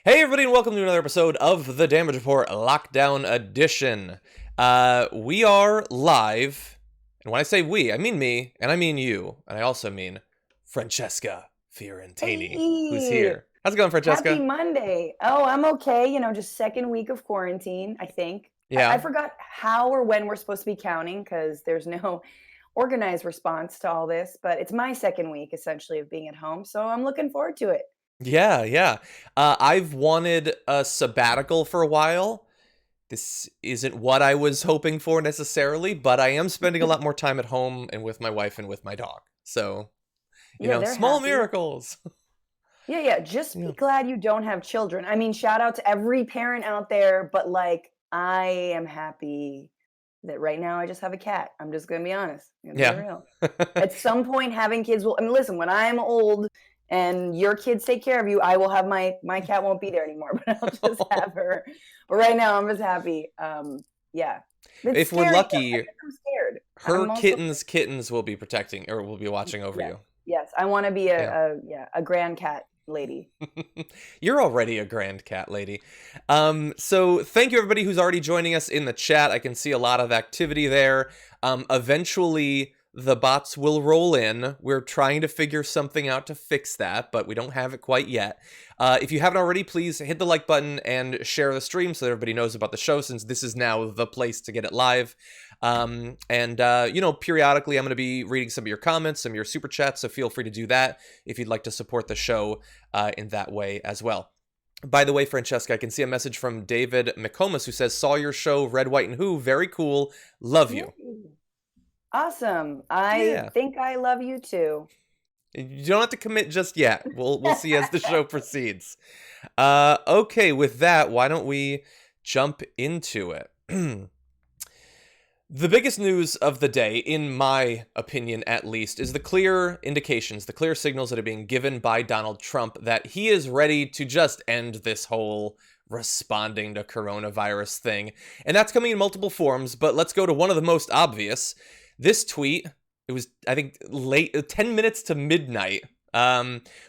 Hey everybody, and welcome to another episode of the Damage Report Lockdown Edition. We are live, and when I say we, I mean me, and I mean you, and I also mean Francesca Fiorentini, who's Hey, here. How's it going, happy Francesca? Monday. Oh, I'm okay. Just second week of quarantine, I think. I Yeah, forgot how or when we're supposed to be counting because there's no organized response to all this, but it's my second week essentially of being at home. So I'm looking forward to it. yeah. I've wanted a sabbatical for a while. This isn't what I was hoping for necessarily, but I am spending a lot more time at home and with my wife and with my dog. So, Yeah, they're small happy. miracles. Yeah. Just Yeah. be glad you don't have children. I mean, shout out to every parent out there, but like, I am happy that right now I just have a cat. I'm just going to be honest. I'm going to be Yeah. real. At some point having kids will, I mean, listen, when I'm old and your kids take care of you, I will have my cat won't be there anymore, but I'll just have her. But right now I'm just happy. Yeah. It's If we're scary though. I lucky, guess I'm scared. her I'm also kittens will be protecting or will be watching over yes. you. Yes. I want to be Yeah. a grand cat lady. You're already a grand cat lady. So thank you everybody who's already joining us in the chat. I can see a lot of activity there. Eventually the bots will roll in. We're trying to figure something out to fix that, but we don't have it quite yet. If you haven't already, please hit the like button and share the stream so that everybody knows about the show, since this is now the place to get it live. Periodically I'm going to be reading some of your comments, some of your super chats, so feel free to do that if you'd like to support the show in that way as well. By the way, Francesca, I can see a message from David McComas who says, saw your show, Red, White, and Who. Very cool. Love you. Yay. Awesome. I Yeah. think I love you too. You don't have to commit just yet. We'll see as the show proceeds. Okay, with that, why don't we jump into it? The biggest news of the day, in my opinion at least, is the clear indications, the clear signals that are being given by Donald Trump that he is ready to just end this whole responding to coronavirus thing. And that's coming in multiple forms, but let's go to one of the most obvious. This tweet, it was, I think, late, 10 minutes to midnight.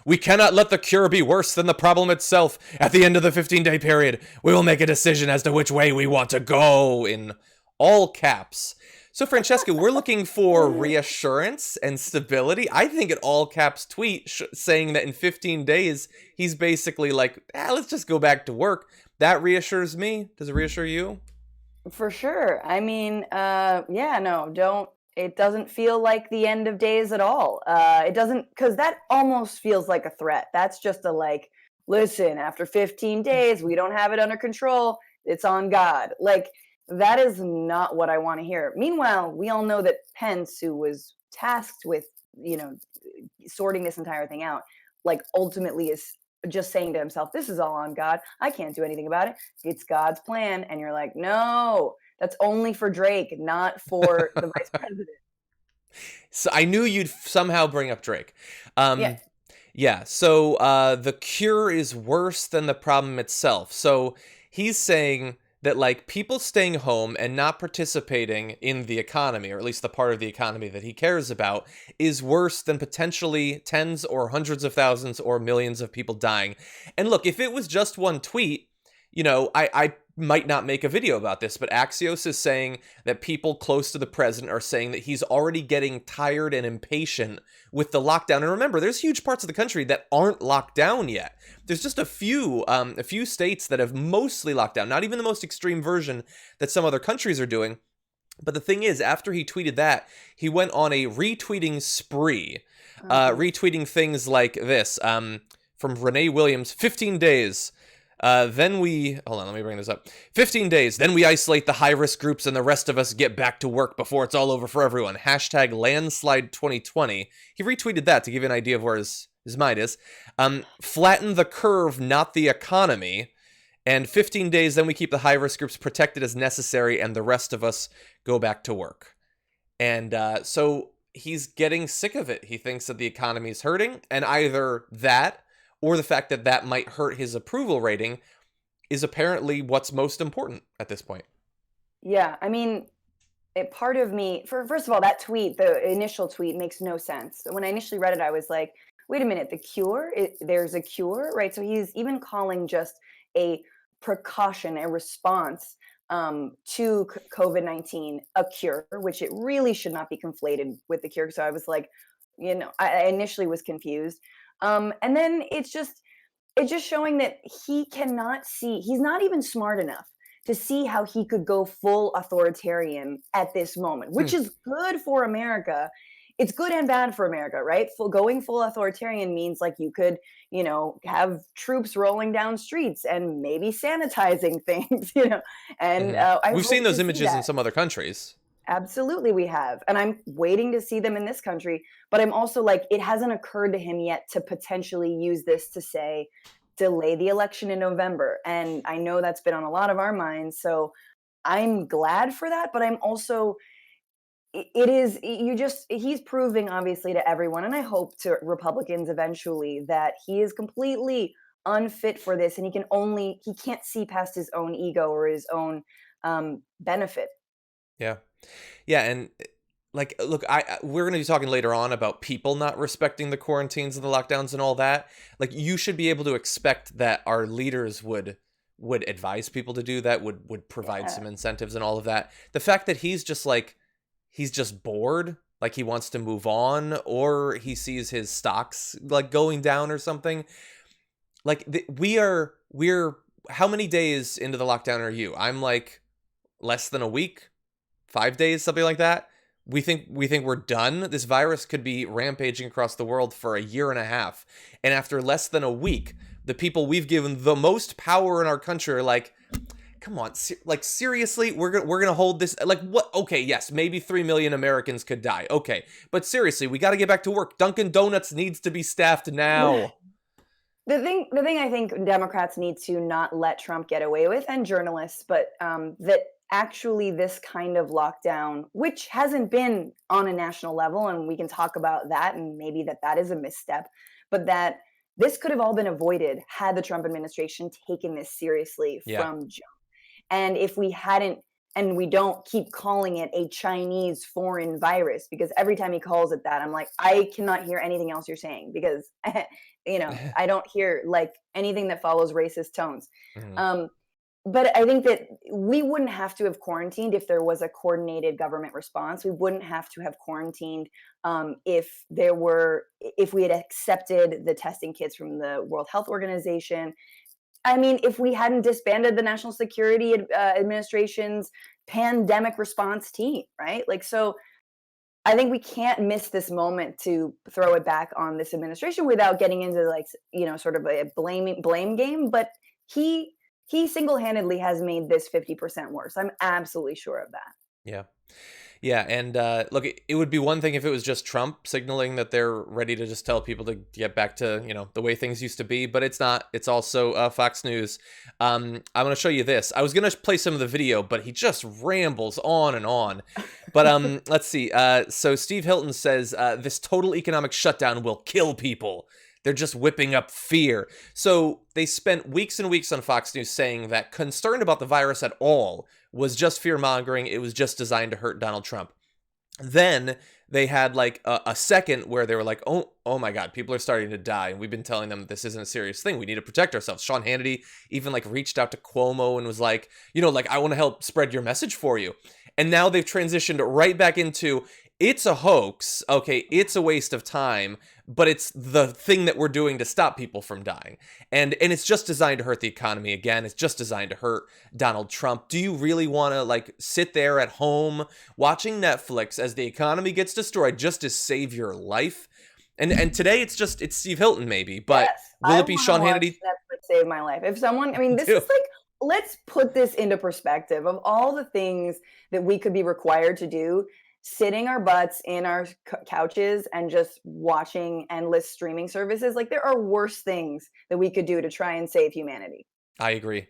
We cannot let the cure be worse than the problem itself. At the end of the 15-day period, we will make a decision as to which way we want to go, in all caps. So, Francesca, we're looking for reassurance and stability. I think an all caps tweet saying that in 15 days, he's basically like, let's just go back to work. That reassures me. Does it reassure you? For sure. I mean, don't. It doesn't feel like the end of days at all. It doesn't, because that almost feels like a threat. That's just a like, listen, after 15 days, we don't have it under control. It's on God. Like, that is not what I want to hear. Meanwhile, we all know that Pence, who was tasked with, you know, sorting this entire thing out, like ultimately is just saying to himself, this is all on God. I can't do anything about it. It's God's plan. And you're like, no, that's only for Drake, not for the vice president. So I knew you'd somehow bring up Drake. Yeah. Yeah, so the cure is worse than the problem itself. So he's saying that, like, people staying home and not participating in the economy, or at least the part of the economy that he cares about, is worse than potentially tens or hundreds of thousands or millions of people dying. And look, if it was just one tweet, I might not make a video about this, but Axios is saying that people close to the president are saying that he's already getting tired and impatient with the lockdown. And remember, there's huge parts of the country that aren't locked down yet. There's just a few states that have mostly locked down, not even the most extreme version that some other countries are doing. But the thing is, after he tweeted that, he went on a retweeting spree, retweeting things like this, from Renee Williams, 15 days. Hold on, let me bring this up. 15 days, then we isolate the high-risk groups and the rest of us get back to work before it's all over for everyone. Hashtag landslide 2020. He retweeted that to give you an idea of where his mind is. Flatten the curve, not the economy. And 15 days, then we keep the high-risk groups protected as necessary and the rest of us go back to work. And so he's getting sick of it. He thinks that the economy is hurting, and either that or the fact that that might hurt his approval rating is apparently what's most important at this point. Yeah. I mean, part of me, first of all, that tweet, the initial tweet makes no sense. When I initially read it, I was like, wait a minute, the cure, there's a cure, right? So he's even calling just a precaution, a response to COVID-19 a cure, which it really should not be conflated with the cure. So I was like, I initially was confused. And then it's just showing that he cannot see, he's not even smart enough to see how he could go full authoritarian at this moment, which is good for America. It's good and bad for America, right? Going full authoritarian means like you could, have troops rolling down streets and maybe sanitizing things, and I We've seen hope to those see images in that. some other countries. Absolutely, we have. And I'm waiting to see them in this country. But I'm also like, it hasn't occurred to him yet to potentially use this to say, delay the election in November. And I know that's been on a lot of our minds. So I'm glad for that. But I'm also, it is, he's proving obviously to everyone, and I hope to Republicans eventually, that he is completely unfit for this and he can't see past his own ego or his own benefit. Yeah. Yeah, and like, look, we're going to be talking later on about people not respecting the quarantines and the lockdowns and all that. Like, you should be able to expect that our leaders would advise people to do that, would provide Yeah. some incentives and all of that. The fact that he's just bored, like he wants to move on, or he sees his stocks like going down or something. Like, we're how many days into the lockdown are you? I'm like less than a week, 5 days, something like that. We think we're done. This virus could be rampaging across the world for a year and a half. And after less than a week, the people we've given the most power in our country are like, come on, like, seriously, we're gonna hold this, like, what? Okay, yes, maybe 3 million Americans could die. Okay, but seriously, we got to get back to work. Dunkin' Donuts needs to be staffed now. The thing I think Democrats need to not let Trump get away with, and journalists, but that actually this kind of lockdown, which hasn't been on a national level, and we can talk about that, and maybe that is a misstep, but that this could have all been avoided had the Trump administration taken this seriously Yeah. from jump. And if we hadn't, and we don't keep calling it a Chinese foreign virus, because every time he calls it that, I'm like, I cannot hear anything else you're saying, because I don't hear like anything that follows racist tones. Mhm. But I think that we wouldn't have to have quarantined if there was a coordinated government response. We wouldn't have to have quarantined if we had accepted the testing kits from the World Health Organization. I mean, if we hadn't disbanded the National Security Administration's pandemic response team, right? Like, so I think we can't miss this moment to throw it back on this administration without getting into like, sort of a blame game. But he single-handedly has made this 50% worse. I'm absolutely sure of that. Yeah. Yeah, and look, it would be one thing if it was just Trump signaling that they're ready to just tell people to get back to, the way things used to be, but it's not. It's also Fox News. I'm going to show you this. I was going to play some of the video, but he just rambles on and on. But let's see. So Steve Hilton says this total economic shutdown will kill people. They're just whipping up fear. So they spent weeks and weeks on Fox News saying that concern about the virus at all was just fear-mongering. It was just designed to hurt Donald Trump. Then they had like a second where they were like, oh my God, people are starting to die. And we've been telling them this isn't a serious thing. We need to protect ourselves. Sean Hannity even like reached out to Cuomo and was like, I want to help spread your message for you. And now they've transitioned right back into, it's a hoax. Okay, it's a waste of time, but it's the thing that we're doing to stop people from dying. And it's just designed to hurt the economy again. It's just designed to hurt Donald Trump. Do you really want to like sit there at home watching Netflix as the economy gets destroyed just to save your life? And today it's Steve Hilton maybe, but Yes, will I it be wanna Sean watch Hannity? Netflix save my life. If someone, I mean, this Too. is like, let's put this into perspective of all the things that we could be required to do, sitting our butts in our couches and just watching endless streaming services. Like, there are worse things that we could do to try and save humanity. I agree.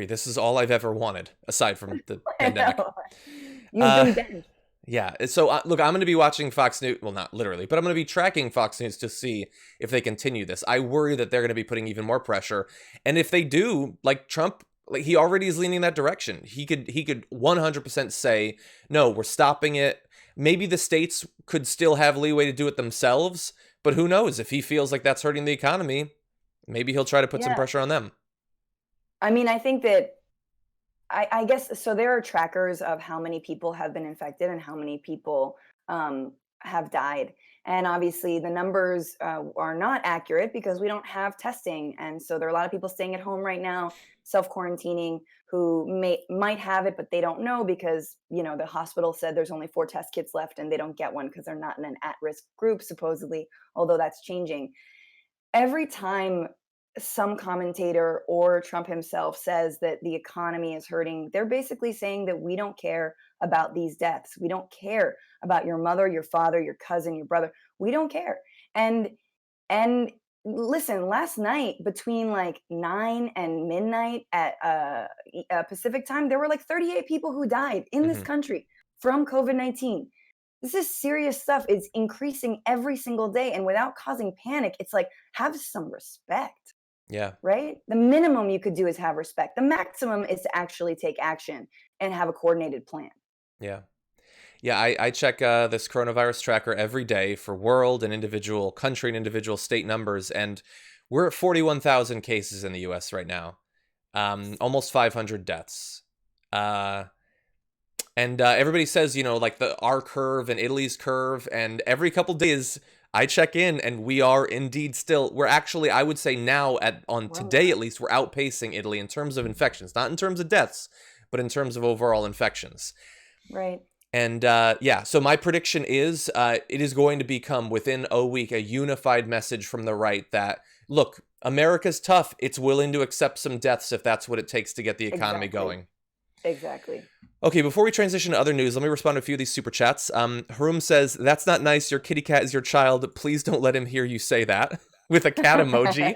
This is all I've ever wanted, aside from the I pandemic. know. You've been bent. Yeah. So, look, I'm going to be watching Fox News. Well, not literally, but I'm going to be tracking Fox News to see if they continue this. I worry that they're going to be putting even more pressure. And if they do, like Trump, like he already is leaning that direction. He could 100% say, no, we're stopping it. Maybe the states could still have leeway to do it themselves, But who knows? If he feels like that's hurting the economy, maybe he'll try to put some Yeah. pressure on them. I mean, I think that I guess so. There are trackers of how many people have been infected and how many people have died. And obviously, the numbers are not accurate because we don't have testing. And so there are a lot of people staying at home right now, self quarantining, who might have it, but they don't know because the hospital said there's only 4 test kits left, and they don't get one because they're not in an at-risk group, supposedly. Although that's changing every time some commentator or Trump himself says that the economy is hurting, they're basically saying that we don't care about these deaths. We don't care about your mother, your father, your cousin, your brother. We don't care. And listen, last night between like 9 and midnight at Pacific time, there were like 38 people who died in this country from COVID-19. This is serious stuff. It's increasing every single day. And without causing panic, it's like, have some respect. Yeah. Right? The minimum you could do is have respect. The maximum is to actually take action and have a coordinated plan. Yeah. Yeah, I check this coronavirus tracker every day for world and individual country and individual state numbers, and we're at 41,000 cases in the U.S. right now, almost 500 deaths. And everybody says, like our curve and Italy's curve, and every couple days I check in, and we are indeed we're actually, I would say now today at least, we're outpacing Italy in terms of infections, not in terms of deaths, but in terms of overall infections. Right. And so my prediction is it is going to become within a week a unified message from the right that, look, America's tough. It's willing to accept some deaths if that's what it takes to get the economy going. Exactly. Okay, before we transition to other news, let me respond to a few of these super chats. Haroom says, that's not nice. Your kitty cat is your child. Please don't let him hear you say that. With a cat emoji.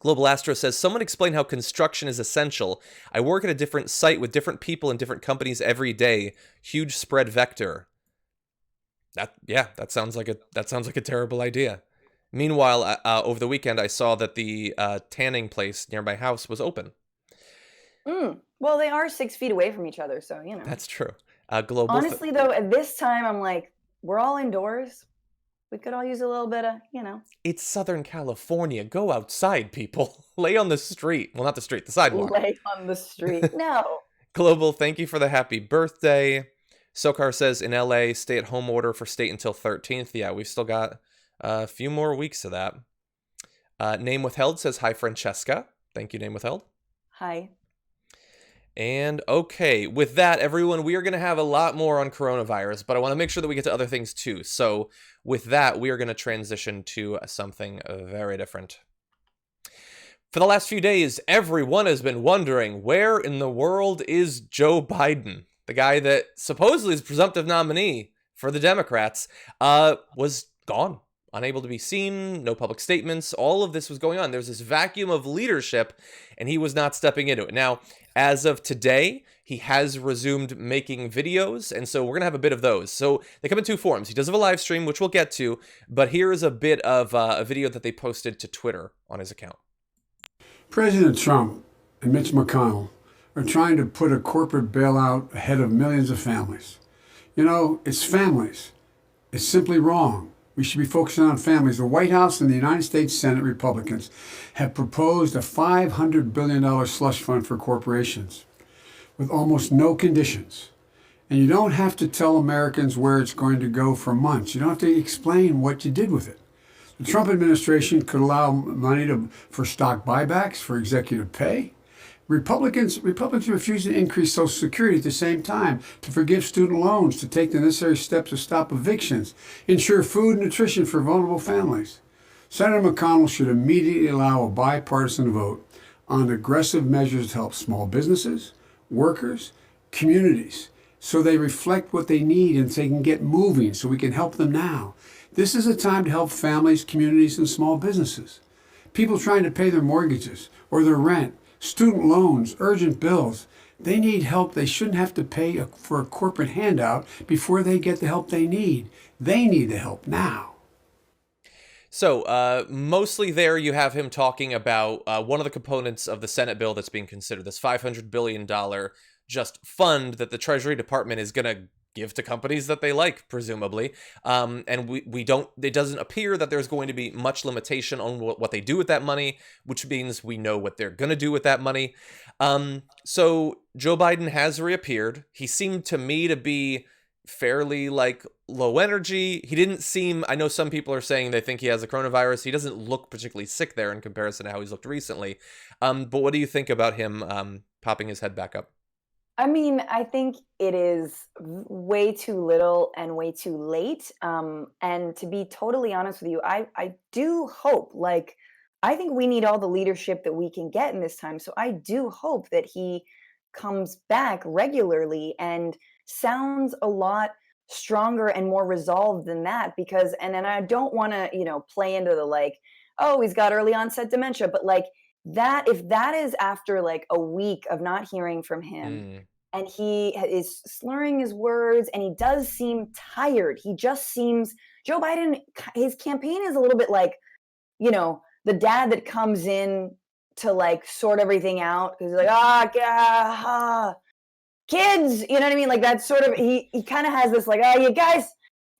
Global Astro says, someone explain how construction is essential. I work at a different site with different people in different companies every day. Huge spread vector. That sounds like a terrible idea. Meanwhile, over the weekend, I saw that the tanning place near my house was open. Well, they are 6 feet away from each other, so That's true. Global. Honestly, though, at this time, I'm like, we're all indoors. We could all use a little bit of, It's Southern California. Go outside, people. Lay on the street. Well, not the street, the sidewalk. Lay on the street. No. Global, thank you for the happy birthday. Sokar says, in LA, stay-at-home order for state until 13th. Yeah, we've still got a few more weeks of that. Name Withheld says, hi, Francesca. Thank you, Name Withheld. Hi. And okay, with that, everyone, we are going to have a lot more on coronavirus, but I want to make sure that we get to other things too. So with that, we are going to transition to something very different. For the last few days, everyone has been wondering, where in the world is Joe Biden? The guy that supposedly is presumptive nominee for the Democrats was gone. Unable to be seen, no public statements, all of this was going on. There's this vacuum of leadership, and he was not stepping into it. Now, as of today, he has resumed making videos, and so we're going to have a bit of those. So they come in 2 forms. He does have a live stream, which we'll get to, but here is a bit of a video that they posted to Twitter on his account. President Trump and Mitch McConnell are trying to put a corporate bailout ahead of millions of families. It's families. It's simply wrong. We should be focusing on families. The White House and the United States Senate Republicans have proposed a $500 billion slush fund for corporations with almost no conditions. And you don't have to tell Americans where it's going to go for months. You don't have to explain what you did with it. The Trump administration could allow money for stock buybacks, for executive pay. Republicans refuse to increase Social Security at the same time, to forgive student loans, to take the necessary steps to stop evictions, ensure food and nutrition for vulnerable families. Senator McConnell should immediately allow a bipartisan vote on aggressive measures to help small businesses, workers, communities, so they reflect what they need and they can get moving so we can help them now. This is a time to help families, communities, and small businesses. People trying to pay their mortgages or their rent, student loans, urgent bills. They need help. They shouldn't have to pay for a corporate handout before they get the help they need. They need the help now. So, mostly there you have him talking about one of the components of the Senate bill that's being considered, this $500 billion just fund that the Treasury Department is going to give to companies that they like, presumably. And we don't, it doesn't appear that there's going to be much limitation on what they do with that money, which means we know what they're going to do with that money. So Joe Biden has reappeared. He seemed to me to be fairly like low energy. He didn't seem, I know some people are saying they think he has a coronavirus. He doesn't look particularly sick there in comparison to how he's looked recently. But what do you think about him popping his head back up? I mean, I think it is way too little and way too late. And to be totally honest with you, I do hope, like, I think we need all the leadership that we can get in this time. So I do hope that he comes back regularly and sounds a lot stronger and more resolved than that. Because, and then I don't want to, play into the like, oh, he's got early onset dementia, but like, that if that is after like a week of not hearing from him and he is slurring his words and he does seem tired, he just seems, Joe Biden, his campaign is a little bit like, the dad that comes in to like sort everything out because he's like, kids, you know what I mean, like that sort of, he kind of has this like, oh, you guys,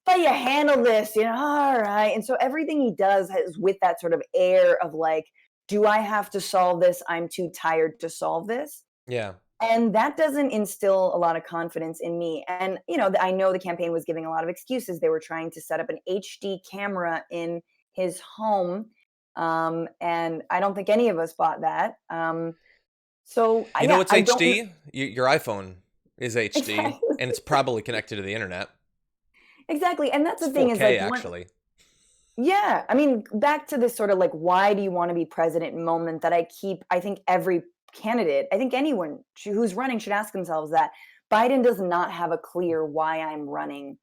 but you handle this, all right. And so everything he does is with that sort of air of like, do I have to solve this? I'm too tired to solve this. Yeah. And that doesn't instill a lot of confidence in me. And, I know the campaign was giving a lot of excuses. They were trying to set up an HD camera in his home. And I don't think any of us bought that. So you know what's HD? Your iPhone is HD, exactly. And it's probably connected to the internet. Exactly. And that's it's the thing 4K, is like, actually. Yeah. I mean, back to this sort of like, why do you want to be president moment that I think every candidate, I think anyone who's running should ask themselves that. Biden does not have a clear why I'm running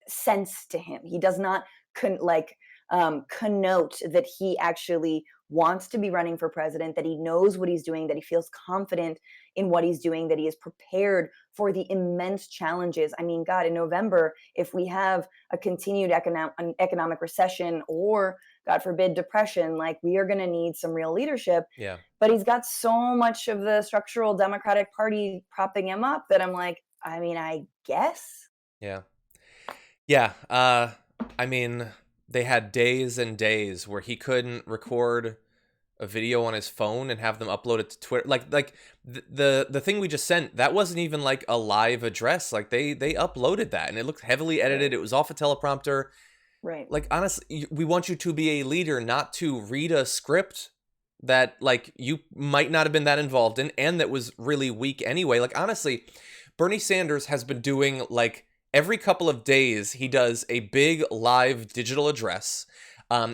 sense to him. He does not connote that he actually wants to be running for president, that he knows what he's doing, that he feels confident in what he's doing, that he is prepared for the immense challenges. I mean, God, in November, if we have a continued economic recession or, God forbid, depression, like we are going to need some real leadership. Yeah. But he's got so much of the structural Democratic Party propping him up that I'm like, I mean, I guess. Yeah. Yeah. I mean, they had days and days where he couldn't record a video on his phone and have them upload it to Twitter. Like the thing we just sent, that wasn't even like a live address. Like they uploaded that and it looked heavily edited. It was off a teleprompter. Right. Like, honestly, we want you to be a leader, not to read a script that like you might not have been that involved in and that was really weak anyway. Like, honestly, Bernie Sanders has been doing like every couple of days, he does a big live digital address.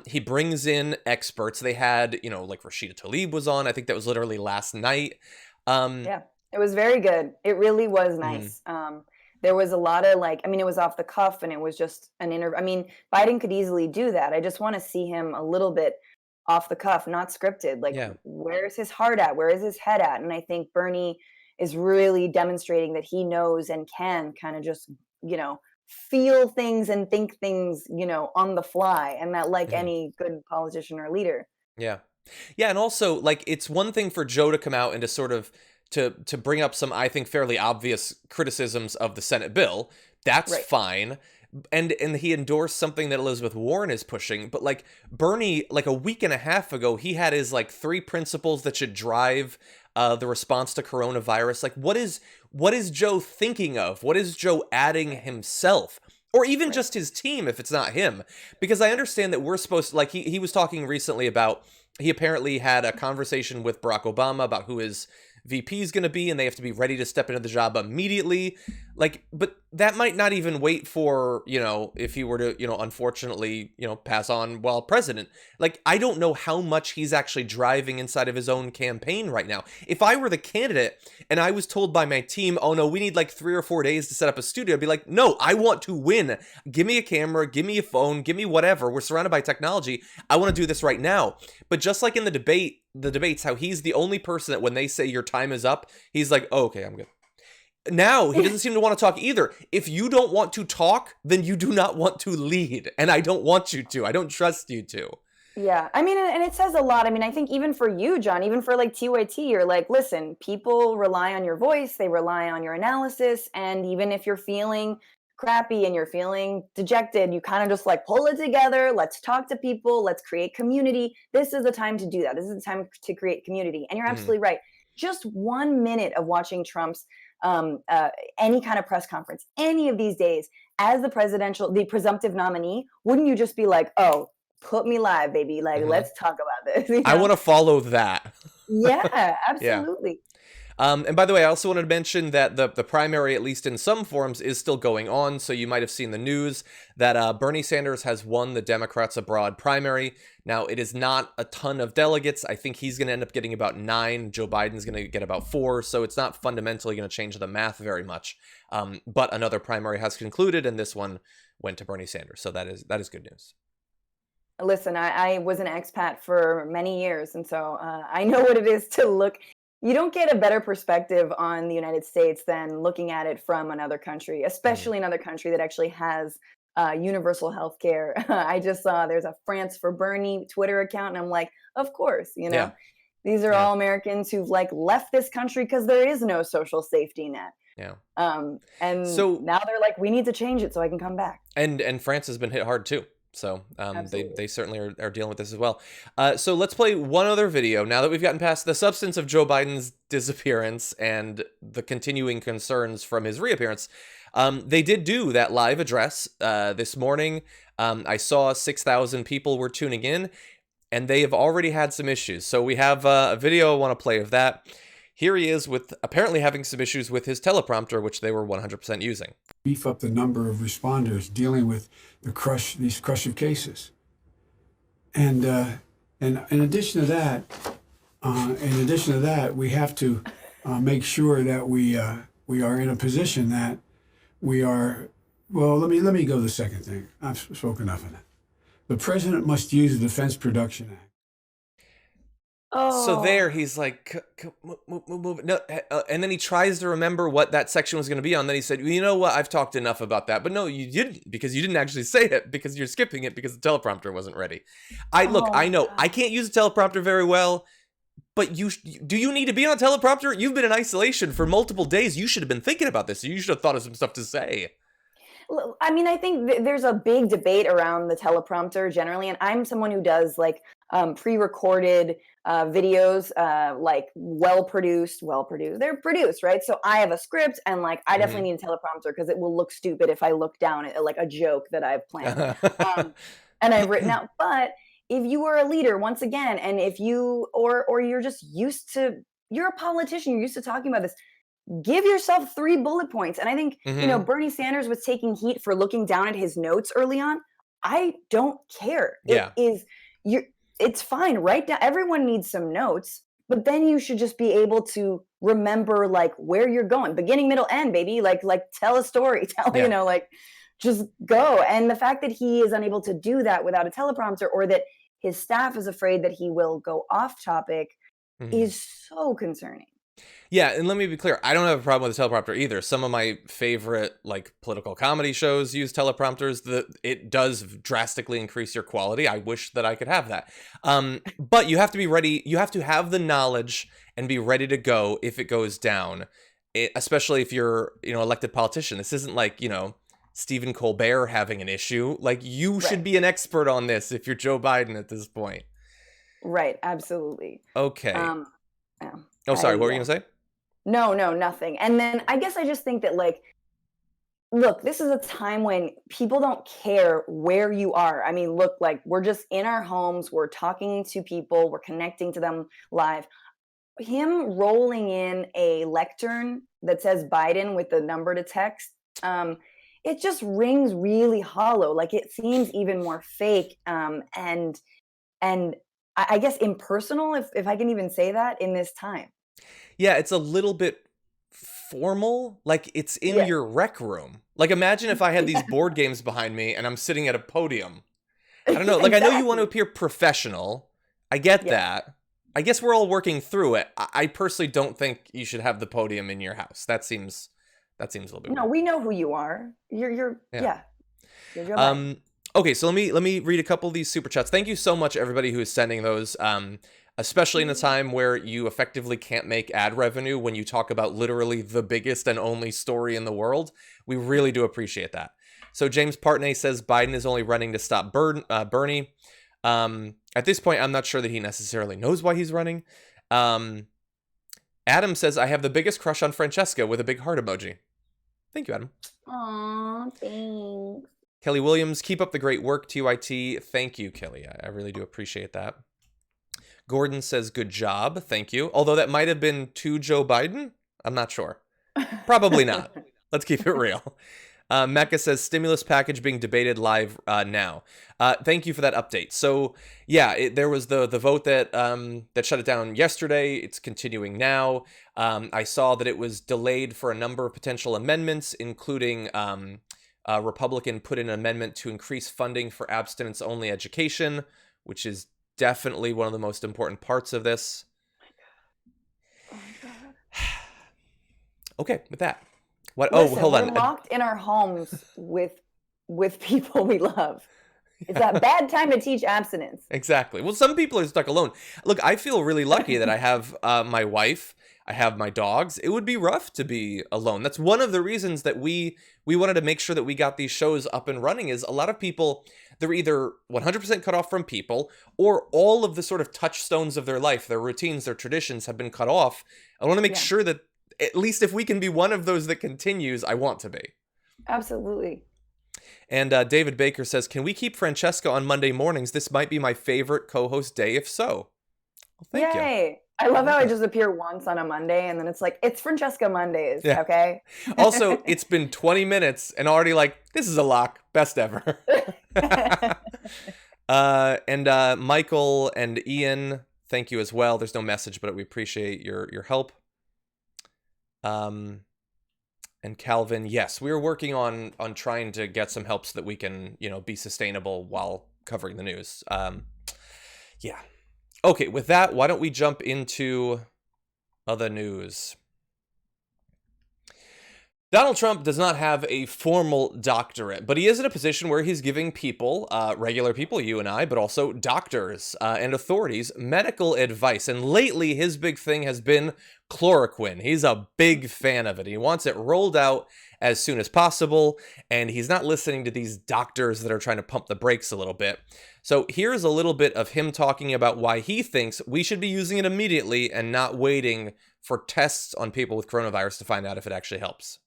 He brings in experts. They had, like Rashida Tlaib was on. I think that was literally last night. Yeah, it was very good. It really was nice. There was a lot of it was off the cuff and it was just an interview. I mean, Biden could easily do that. I just want to see him a little bit off the cuff, not scripted. Like, Where's his heart at? Where is his head at? And I think Bernie is really demonstrating that he knows and can kind of just, feel things and think things, on the fly, and that like any good politician or leader. Yeah. Yeah. And also, like, it's one thing for Joe to come out and to sort of to bring up some, I think, fairly obvious criticisms of the Senate bill. That's fine. And he endorsed something that Elizabeth Warren is pushing. But like Bernie, like a week and a half ago, he had his like 3 principles that should drive the response to coronavirus. Like, what is Joe thinking of? What is Joe adding himself? Or even just his team if it's not him? Because I understand that we're supposed to, like, he was talking recently about, he apparently had a conversation with Barack Obama about who his VP is going to be, and they have to be ready to step into the job immediately. Like, but that might not even wait for, if he were to, unfortunately, pass on while president. Like, I don't know how much he's actually driving inside of his own campaign right now. If I were the candidate and I was told by my team, oh no, we need like 3 or 4 days to set up a studio, I'd be like, no, I want to win. Give me a camera, give me a phone, give me whatever. We're surrounded by technology. I want to do this right now. But just like in the debates, how he's the only person that when they say your time is up, he's like, oh, okay, I'm good. Now, he doesn't seem to want to talk either. If you don't want to talk, then you do not want to lead. And I don't want you to. I don't trust you to. Yeah. I mean, and it says a lot. I mean, I think even for you, John, even for like TYT, you're like, listen, people rely on your voice, they rely on your analysis. And even if you're feeling crappy and you're feeling dejected, you kind of just like pull it together. Let's talk to people. Let's create community. This is the time to do that. This is the time to create community. And you're Mhm. absolutely right. Just 1 minute of watching Trump's any kind of press conference, any of these days, as the presumptive nominee, wouldn't you just be like, oh, put me live, baby. Like, Mhm. let's talk about this, you I know? want to follow that. Yeah, Yeah. absolutely. And by the way, I also wanted to mention that the primary, at least in some forms, is still going on. So you might have seen the news that Bernie Sanders has won the Democrats Abroad primary. Now, it is not a ton of delegates. I think he's going to end up getting about 9. Joe Biden's going to get about 4. So it's not fundamentally going to change the math very much. But another primary has concluded, and this one went to Bernie Sanders. So that is good news. Listen, I was an expat for many years, and so I know what it is to look. You don't get a better perspective on the United States than looking at it from another country, Mhm. especially another country that actually has universal health care. I just saw there's a France for Bernie Twitter account, and I'm like, of course, you Yeah. know, these are Yeah. all Americans who've like left this country because there is no social safety net. Yeah. And So now they're like, we need to change it so I can come back. and France has been hit hard too. So Absolutely. they certainly are dealing with this as well. So let's play one other video now that we've gotten past the substance of Joe Biden's disappearance and the continuing concerns from his reappearance. They did do that live address this morning. I saw 6,000 people were tuning in, and they have already had some issues. So we have a video I want to play of that. Here he is with apparently having some issues with his teleprompter, which they were 100% using. Beef up the number of responders dealing with these crush of cases. And in addition to that, we have to make sure that we are in a position that we are. Well, let me go to the second thing. I've spoken enough of that. The president must use the Defense Production Act. So Oh, there, he's like, move. No, and then he tries to remember what that section was going to be on. Then he said, well, you know what? I've talked enough about that. But no, you didn't, because you didn't actually say it, because you're skipping it because the teleprompter wasn't ready. oh I my know I God. can't use a teleprompter very well, but do you need to be on a teleprompter? You've been in isolation for multiple days. You should have been thinking about this. You should have thought of some stuff to say. I mean, I think there's a big debate around the teleprompter generally, and I'm someone who does like pre-recorded videos, like well produced. They're produced, right? So I have a script, and like I definitely need a teleprompter because it will look stupid if I look down at like a joke that I've planned um, and I've written out. But if you are a leader, once again, and if you or you're just used to, you're a politician, you're used to talking about this, give yourself 3 bullet points. And I think, you know, Hmm. Bernie Sanders was taking heat for looking down at his notes early on. I don't care. It Yeah. is you it's fine. Write down, everyone needs some notes, but then you should just be able to remember like where you're going, beginning, middle, end, baby. Like tell a story, tell, you Yeah. know, like just go. And the fact that he is unable to do that without a teleprompter, or that his staff is afraid that he will go off topic, Hmm. is so concerning. Yeah, and let me be clear. I don't have a problem with the teleprompter either. Some of my favorite like political comedy shows use teleprompters. It does drastically increase your quality. I wish that I could have that. But you have to be ready. You have to have the knowledge and be ready to go if it goes down. Especially if you're, elected politician. This isn't like, Stephen Colbert having an issue. Like, you should Right. be an expert on this if you're Joe Biden at this point. Right, absolutely. Okay. Um, yeah, Oh, sorry. What were you yeah. gonna say? No, nothing. And then I guess I just think that like, look, this is a time when people don't care where you are. I mean, look, like we're just in our homes, we're talking to people, we're connecting to them live. Him rolling in a lectern that says Biden with the number to text, it just rings really hollow. Like it seems even more fake, and I guess impersonal, if I can even say that in this time. Yeah, it's a little bit formal, like it's in Yeah. your rec room. Like imagine if I had these board games behind me and I'm sitting at a podium. I don't know. Like I know you want to Exactly. appear professional. I get Yes. that. I guess we're all working through it. I personally don't think you should have the podium in your house. That seems a little bit No, weird. we know who you are. You're Yeah. yeah, you're Joe Biden. Um Okay, so let me read a couple of these super chats. Thank you so much, everybody who is sending those. Especially in a time where you effectively can't make ad revenue when you talk about literally the biggest and only story in the world. We really do appreciate that. So James Partney says Biden is only running to stop Bernie. At this point, I'm not sure that he necessarily knows why he's running. Adam says, I have the biggest crush on Francesca with a big heart emoji. Thank you, Adam. Aw, thanks. Kelly Williams, keep up the great work, TYT. Thank you, Kelly. I really do appreciate that. Gordon says, good job. Thank you. Although that might have been to Joe Biden. I'm not sure. Probably not. Let's keep it real. Mecca says, stimulus package being debated live now. Thank you for that update. So, yeah, there was the vote that shut it down yesterday. It's continuing now. I saw that it was delayed for a number of potential amendments, including a Republican put in an amendment to increase funding for abstinence-only education, which is definitely one of the most important parts of this. Oh my God. Okay, with that. What? Listen, hold on. We're locked in our homes with people we love. It's a bad time to teach abstinence. Exactly. Well, some people are stuck alone. Look, I feel really lucky that I have my wife, I have my dogs. It would be rough to be alone. That's one of the reasons that we wanted to make sure that we got these shows up and running. Is a lot of people, they're either 100% cut off from people, or all of the sort of touchstones of their life, their routines, their traditions have been cut off. I want to make sure that at least if we can be one of those that continues, I want to be. Absolutely. And David Baker says, can we keep Francesca on Monday mornings? This might be my favorite co-host day, if so. Well, thank you. I love how I just appear once on a Monday, and then it's like, it's Francesca Mondays, okay? Also, it's been 20 minutes, and already like, this is a lock. Best ever. And Michael and Ian, thank you as well. There's no message, but we appreciate your help. And Calvin, yes, we are working on trying to get some help so that we can, be sustainable while covering the news. Yeah. Okay, with that, why don't we jump into other news? Donald Trump does not have a formal doctorate, but he is in a position where he's giving people, regular people, you and I, but also doctors and authorities, medical advice. And lately, his big thing has been chloroquine. He's a big fan of it. He wants it rolled out as soon as possible, and he's not listening to these doctors that are trying to pump the brakes a little bit. So here's a little bit of him talking about why he thinks we should be using it immediately and not waiting for tests on people with coronavirus to find out if it actually helps.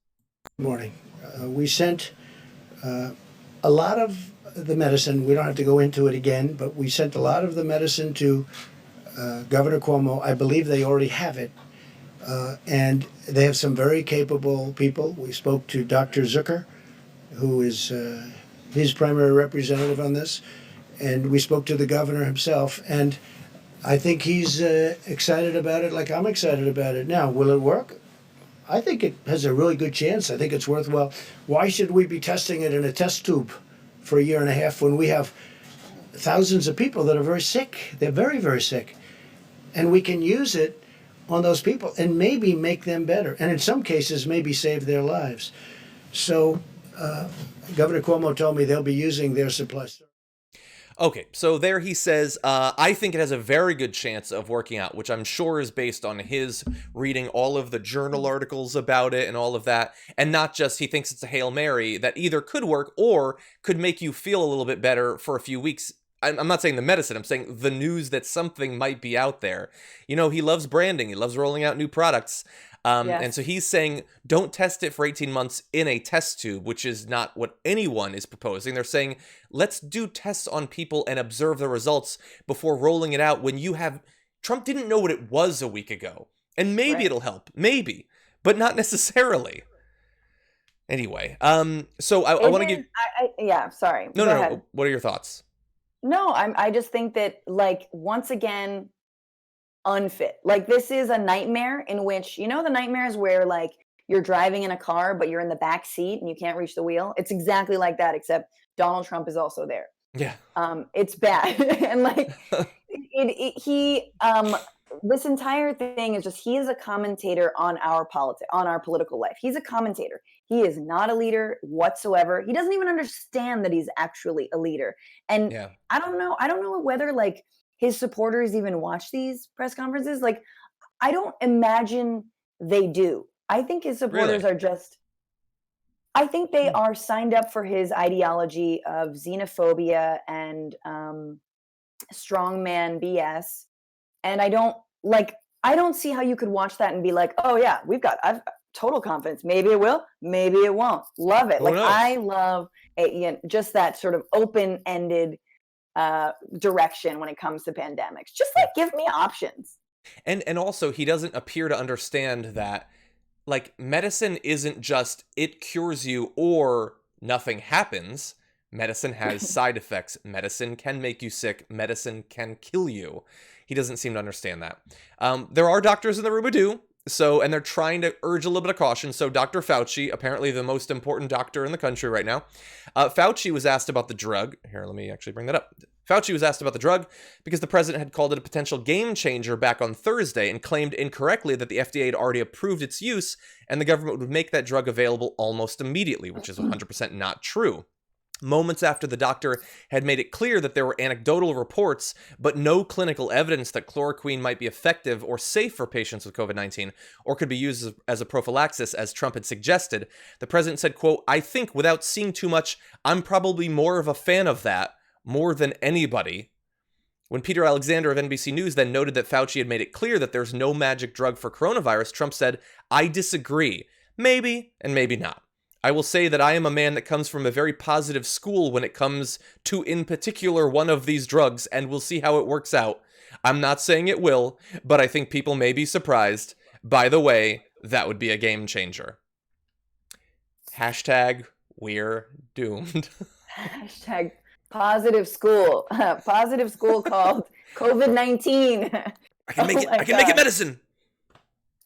Good morning. We sent a lot of the medicine. We don't have to go into it again, but we sent a lot of the medicine to Governor Cuomo. I believe they already have it. And they have some very capable people. We spoke to Dr. Zucker, who is his primary representative on this. And we spoke to the governor himself. And I think he's excited about it like I'm excited about it. Now, will it work? I think it has a really good chance. I think it's worthwhile. Why should we be testing it in a test tube for a year and a half when we have thousands of people that are very sick? They're very, very sick. And we can use it on those people and maybe make them better. And in some cases, maybe save their lives. So Governor Cuomo told me they'll be using their supply store. Okay, so there he says, I think it has a very good chance of working out, which I'm sure is based on his reading all of the journal articles about it and all of that, and not just he thinks it's a Hail Mary that either could work or could make you feel a little bit better for a few weeks. I'm not saying the medicine, I'm saying the news that something might be out there. He loves branding, he loves rolling out new products. Yes. And so he's saying, don't test it for 18 months in a test tube, which is not what anyone is proposing. They're saying, let's do tests on people and observe the results before rolling it out when Trump didn't know what it was a week ago. And maybe it'll help, maybe, but not necessarily. Anyway, so I want to give... sorry. No, Go ahead. What are your thoughts? No, I just think that, once again, unfit. This is a nightmare in which, the nightmares where, you're driving in a car, but you're in the back seat and you can't reach the wheel. It's exactly like that, except Donald Trump is also there. Yeah. It's bad. And, this entire thing is just, he is a commentator on our political life. He's a commentator. He is not a leader whatsoever. He doesn't even understand that he's actually a leader. And Yeah. I don't know whether like his supporters even watch these press conferences. Like, I don't imagine they do. I think his supporters Really? are just, I think they are signed up for his ideology of xenophobia and strongman BS. And I don't see how you could watch that and be like, oh yeah, I've total confidence. Maybe it will, maybe it won't. Love it. Who Like, knows? I love just that sort of open-ended direction when it comes to pandemics. Just like, give me options. And also, he doesn't appear to understand that, like, medicine isn't just it cures you or nothing happens. Medicine has side effects. Medicine can make you sick. Medicine can kill you. He doesn't seem to understand that. There are doctors in the room who do. So, and they're trying to urge a little bit of caution. So Dr. Fauci, apparently the most important doctor in the country right now, Fauci was asked about the drug. Here, let me actually bring that up. Fauci was asked about the drug because the president had called it a potential game changer back on Thursday and claimed incorrectly that the FDA had already approved its use and the government would make that drug available almost immediately, which is 100% not true. Moments after the doctor had made it clear that there were anecdotal reports, but no clinical evidence that chloroquine might be effective or safe for patients with COVID-19, or could be used as a prophylaxis, as Trump had suggested, the president said, quote, "I think without seeing too much, I'm probably more of a fan of that, more than anybody." When Peter Alexander of NBC News then noted that Fauci had made it clear that there's no magic drug for coronavirus, Trump said, "I disagree. Maybe and maybe not. I will say that I am a man that comes from a very positive school when it comes to, in particular, one of these drugs, and we'll see how it works out. I'm not saying it will, but I think people may be surprised. By the way, that would be a game changer." Hashtag we're doomed. Hashtag positive school. Positive school called COVID-19. I can make Oh it. my I can make it God. medicine.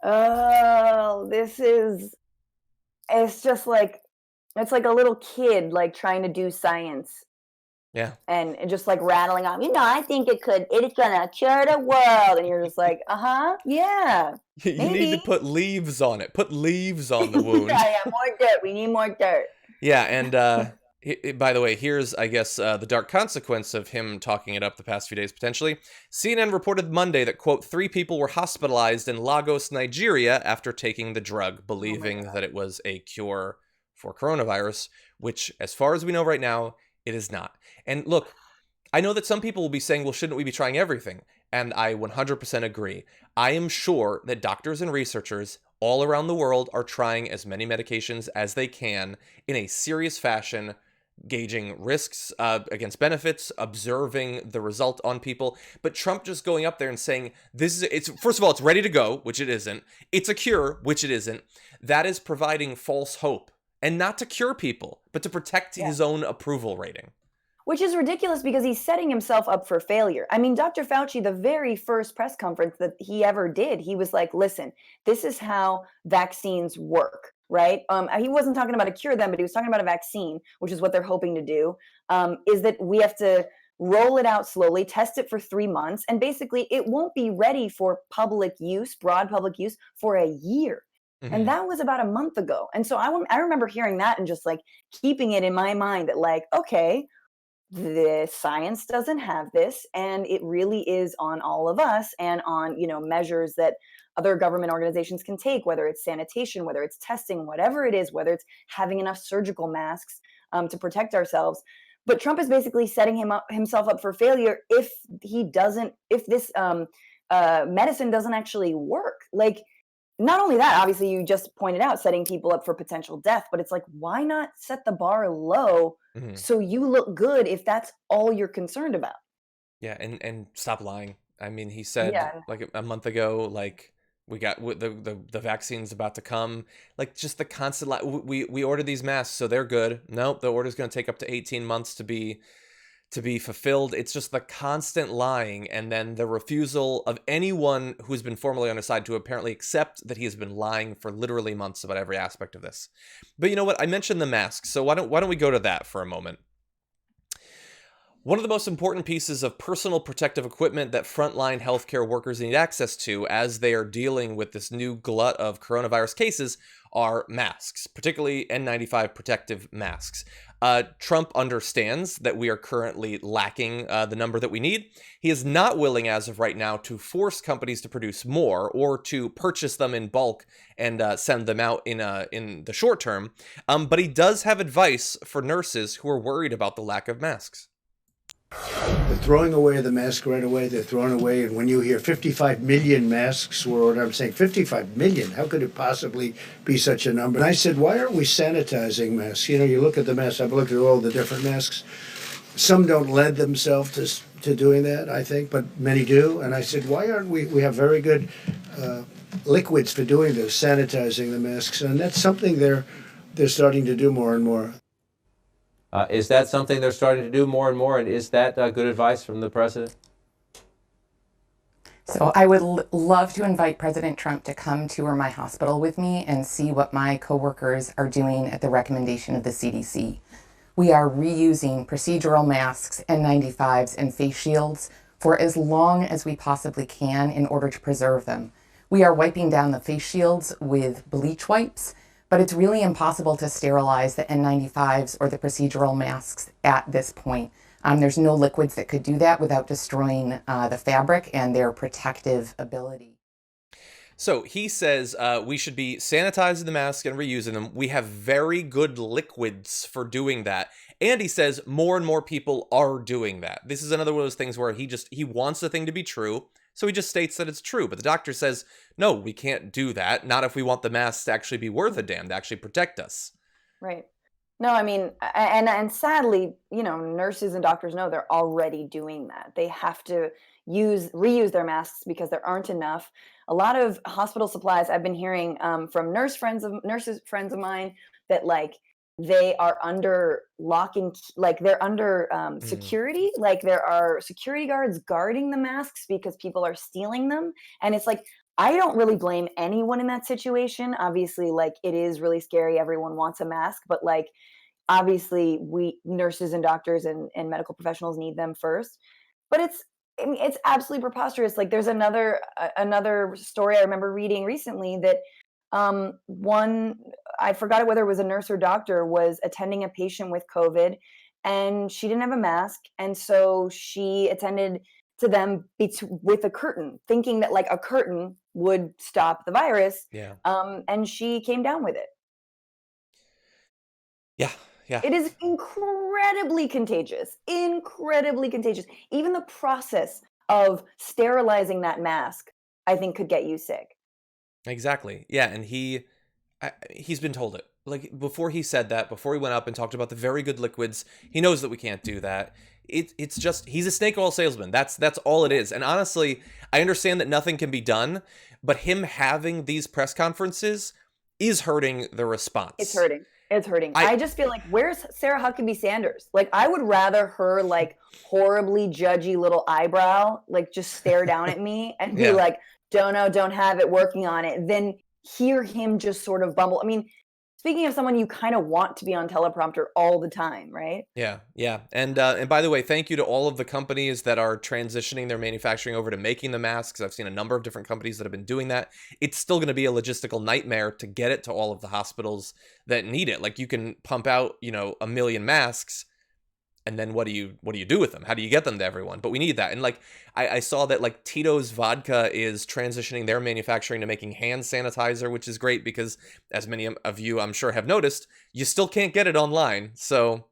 Oh, it's just like, it's like a little kid like trying to do science Yeah. and just like rattling on, I think it's gonna cure the world. And you're just like, yeah, You need to maybe. put leaves on it. Put leaves on the wound. Yeah, more dirt. We need more dirt. Yeah, and by the way, here's, I guess, the dark consequence of him talking it up the past few days, potentially. CNN reported Monday that, quote, 3 people were hospitalized in Lagos, Nigeria after taking the drug, believing that it was a cure for coronavirus, which, as far as we know right now, it is not. And look, I know that some people will be saying, well, shouldn't we be trying everything? And I 100% agree. I am sure that doctors and researchers all around the world are trying as many medications as they can in a serious fashion, gauging risks against benefits, observing the result on people. But Trump just going up there and saying, first of all, it's ready to go, which it isn't. It's a cure, which it isn't. That is providing false hope. And not to cure people, but to protect his own approval rating. Which is ridiculous because he's setting himself up for failure. I mean, Dr. Fauci, the very first press conference that he ever did, he was like, listen, this is how vaccines work, right? He wasn't talking about a cure then, but he was talking about a vaccine, which is what they're hoping to do, is that we have to roll it out slowly, test it for 3 months, and basically it won't be ready for public use, broad public use, for a year. Mm-hmm. And that was about a month ago. And so I remember hearing that and just like keeping it in my mind that like, okay, the science doesn't have this, and it really is on all of us and on, measures that other government organizations can take, whether it's sanitation, whether it's testing, whatever it is, whether it's having enough surgical masks to protect ourselves. But Trump is basically setting himself up for failure if this medicine doesn't actually work. Like, not only that, obviously you just pointed out setting people up for potential death, but it's like, why not set the bar low so you look good if that's all you're concerned about? Yeah, and stop lying. I mean, he said like a month ago, like, we got the vaccine's about to come. Like, just the constant we ordered these masks, so they're good. Nope, the order's going to take up to 18 months to be fulfilled. It's just the constant lying, and then the refusal of anyone who's been formally on his side to apparently accept that he has been lying for literally months about every aspect of this. But you know what? I mentioned the masks, so why don't we go to that for a moment? One of the most important pieces of personal protective equipment that frontline healthcare workers need access to as they are dealing with this new glut of coronavirus cases are masks, particularly N95 protective masks. Trump understands that we are currently lacking the number that we need. He is not willing, as of right now, to force companies to produce more or to purchase them in bulk and send them out in the short term. But he does have advice for nurses who are worried about the lack of masks. They're throwing away the mask right away. They're throwing away, and when you hear 55 million masks were ordered, I'm saying 55 million. How could it possibly be such a number? And I said, why aren't we sanitizing masks? You know, you look at the masks. I've looked at all the different masks. Some don't lend themselves to doing that, I think, but many do. And I said, why aren't we have very good liquids for doing this, sanitizing the masks, and that's something they're starting to do more and more. Is that something they're starting to do more and more, and is that good advice from the president? So I would love to invite President Trump to come tour my hospital with me and see what my coworkers are doing at the recommendation of the CDC. We are reusing procedural masks, N95s, and face shields for as long as we possibly can in order to preserve them. We are wiping down the face shields with bleach wipes, but it's really impossible to sterilize the N95s or the procedural masks at this point. There's no liquids that could do that without destroying the fabric and their protective ability. So he says we should be sanitizing the mask and reusing them. We have very good liquids for doing that. And he says more and more people are doing that. This is another one of those things where he wants the thing to be true. So he just states that it's true. But the doctor says, no, we can't do that. Not if we want the masks to actually be worth a damn, to actually protect us. Right. No, I mean, and sadly, you know, nurses and doctors know they're already doing that. They have to reuse their masks because there aren't enough. A lot of hospital supplies I've been hearing from nurses friends of mine that like they are under lock and like they're under security. Like there are security guards guarding the masks because people are stealing them. And it's like, I don't really blame anyone in that situation. Obviously, like it is really scary. Everyone wants a mask, but like obviously we nurses and doctors and medical professionals need them first. But I mean, it's absolutely preposterous. Like there's another story I remember reading recently that one, I forgot whether it was a nurse or doctor, was attending a patient with COVID and she didn't have a mask. And so she attended to them with a curtain, thinking that like a curtain would stop the virus. Yeah. And she came down with it. Yeah. Yeah. It is incredibly contagious, Even the process of sterilizing that mask, I think, could get you sick. Exactly. Yeah. And he's been told it. Like before he said that, before he went up and talked about the very good liquids, he knows that we can't do that. It's just, he's a snake oil salesman. That's all it is. And honestly, I understand that nothing can be done, but him having these press conferences is hurting the response. It's hurting. I just feel like, where's Sarah Huckabee Sanders? Like, I would rather her like horribly judgy little eyebrow, like just stare down at me and be like, don't know, don't have it, working on it, than hear him just sort of bumble. I mean, speaking of someone you kind of want to be on teleprompter all the time, right? Yeah. And by the way, thank you to all of the companies that are transitioning their manufacturing over to making the masks. I've seen a number of different companies that have been doing that. It's still going to be a logistical nightmare to get it to all of the hospitals that need it. Like you can pump out, 1 million masks, and then what do you do with them? How do you get them to everyone? But we need that. And like I saw that like Tito's Vodka is transitioning their manufacturing to making hand sanitizer, which is great because, as many of you I'm sure have noticed, you still can't get it online. So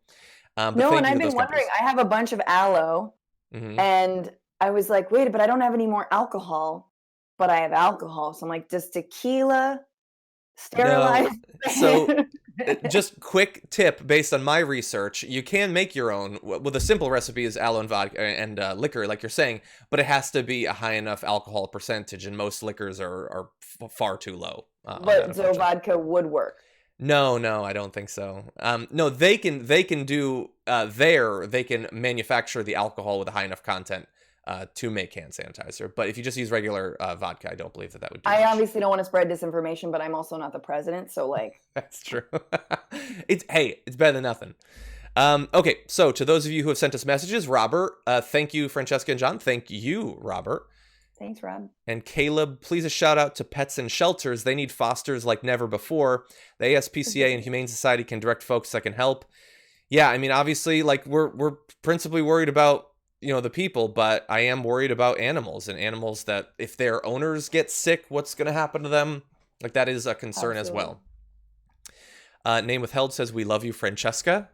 no, and I've been wondering, I have a bunch of aloe, and I was like, wait, but I don't have any more alcohol, but I have alcohol. So I'm like, does tequila sterilize? No. So just quick tip based on my research, you can make your own. Well, the simple recipe is aloe and vodka and liquor, like you're saying, but it has to be a high enough alcohol percentage, and most liquors are far too low. But so vodka would work. No, I don't think so. No, they can do they can manufacture the alcohol with a high enough content to make hand sanitizer. But if you just use regular vodka, I don't believe that would do I much. obviously don't want to spread disinformation, but I'm also not the president, so like That's true. It's better than nothing. Okay, so to those of you who have sent us messages, Robert, thank you, Francesca and John. Thank you, Robert. Thanks, Rob. And Caleb, please a shout out to pets and shelters. They need fosters like never before. The ASPCA and Humane Society can direct folks that can help. Yeah, I mean, obviously, like we're principally worried about, the people, but I am worried about animals that if their owners get sick, what's going to happen to them? Like that is a concern as well. Name Withheld says, we love you, Francesca.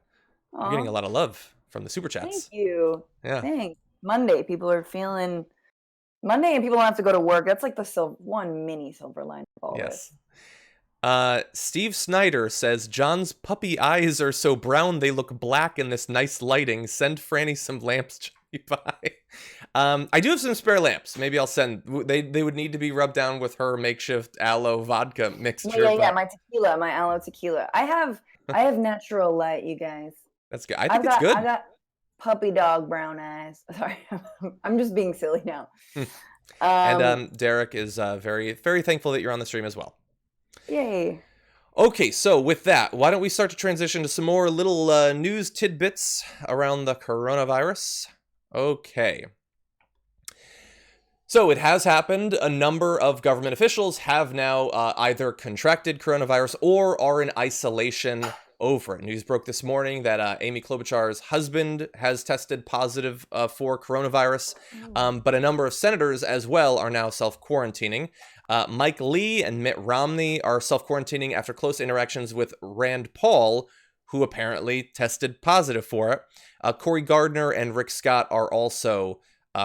You're getting a lot of love from the super chats. Thank you. Yeah. Thanks. Monday, people are feeling Monday and people don't have to go to work. That's like the one mini silver lining of all this. Steve Snyder says, John's puppy eyes are so brown they look black in this nice lighting. Send Franny some lamps, Johnny Pie. I do have some spare lamps. Maybe I'll send. They would need to be rubbed down with her makeshift aloe vodka mixture. Yeah. My tequila, my aloe tequila. I have natural light, you guys. That's good. I think it's good. I got puppy dog brown eyes. Sorry, I'm just being silly now. And Derek is very, very thankful that you're on the stream as well. Yay. Okay, so with that, why don't we start to transition to some more little news tidbits around the coronavirus? Okay. So it has happened. A number of government officials have now either contracted coronavirus or are in isolation over it. News broke this morning that Amy Klobuchar's husband has tested positive for coronavirus, but a number of senators as well are now self-quarantining. Mike Lee and Mitt Romney are self-quarantining after close interactions with Rand Paul, who apparently tested positive for it. Cory Gardner and Rick Scott are also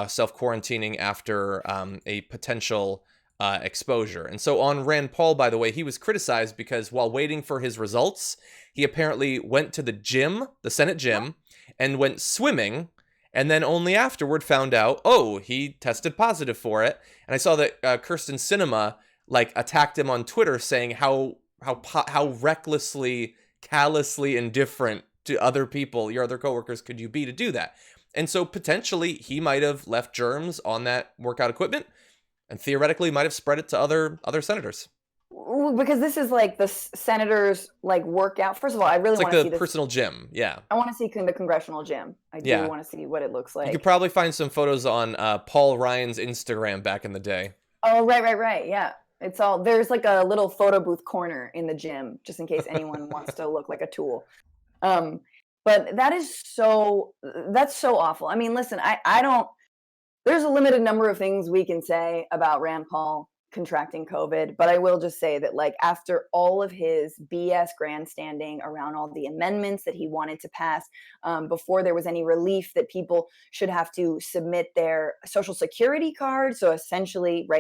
self-quarantining after a potential exposure. And so on Rand Paul, by the way, he was criticized because while waiting for his results, he apparently went to the gym, the Senate gym, and went swimming, and then only afterward found out, he tested positive for it. And I saw that Kirsten Sinema attacked him on Twitter, saying how recklessly, callously indifferent to other people, your other coworkers, could you be to do that? And so potentially he might have left germs on that workout equipment, and theoretically might have spread it to other senators. Because this is like the senators workout. First of all, I really want to see the personal gym. Yeah, I want to see the congressional gym. I do want to see what it looks like. You could probably find some photos on Paul Ryan's Instagram back in the day. Oh, right. Yeah, it's all there's a little photo booth corner in the gym just in case anyone wants to look like a tool. But that's so awful. I mean, listen, I don't. There's a limited number of things we can say about Rand Paul contracting COVID, but I will just say that after all of his BS grandstanding around all the amendments that he wanted to pass, before there was any relief that people should have to submit their social security card, so essentially,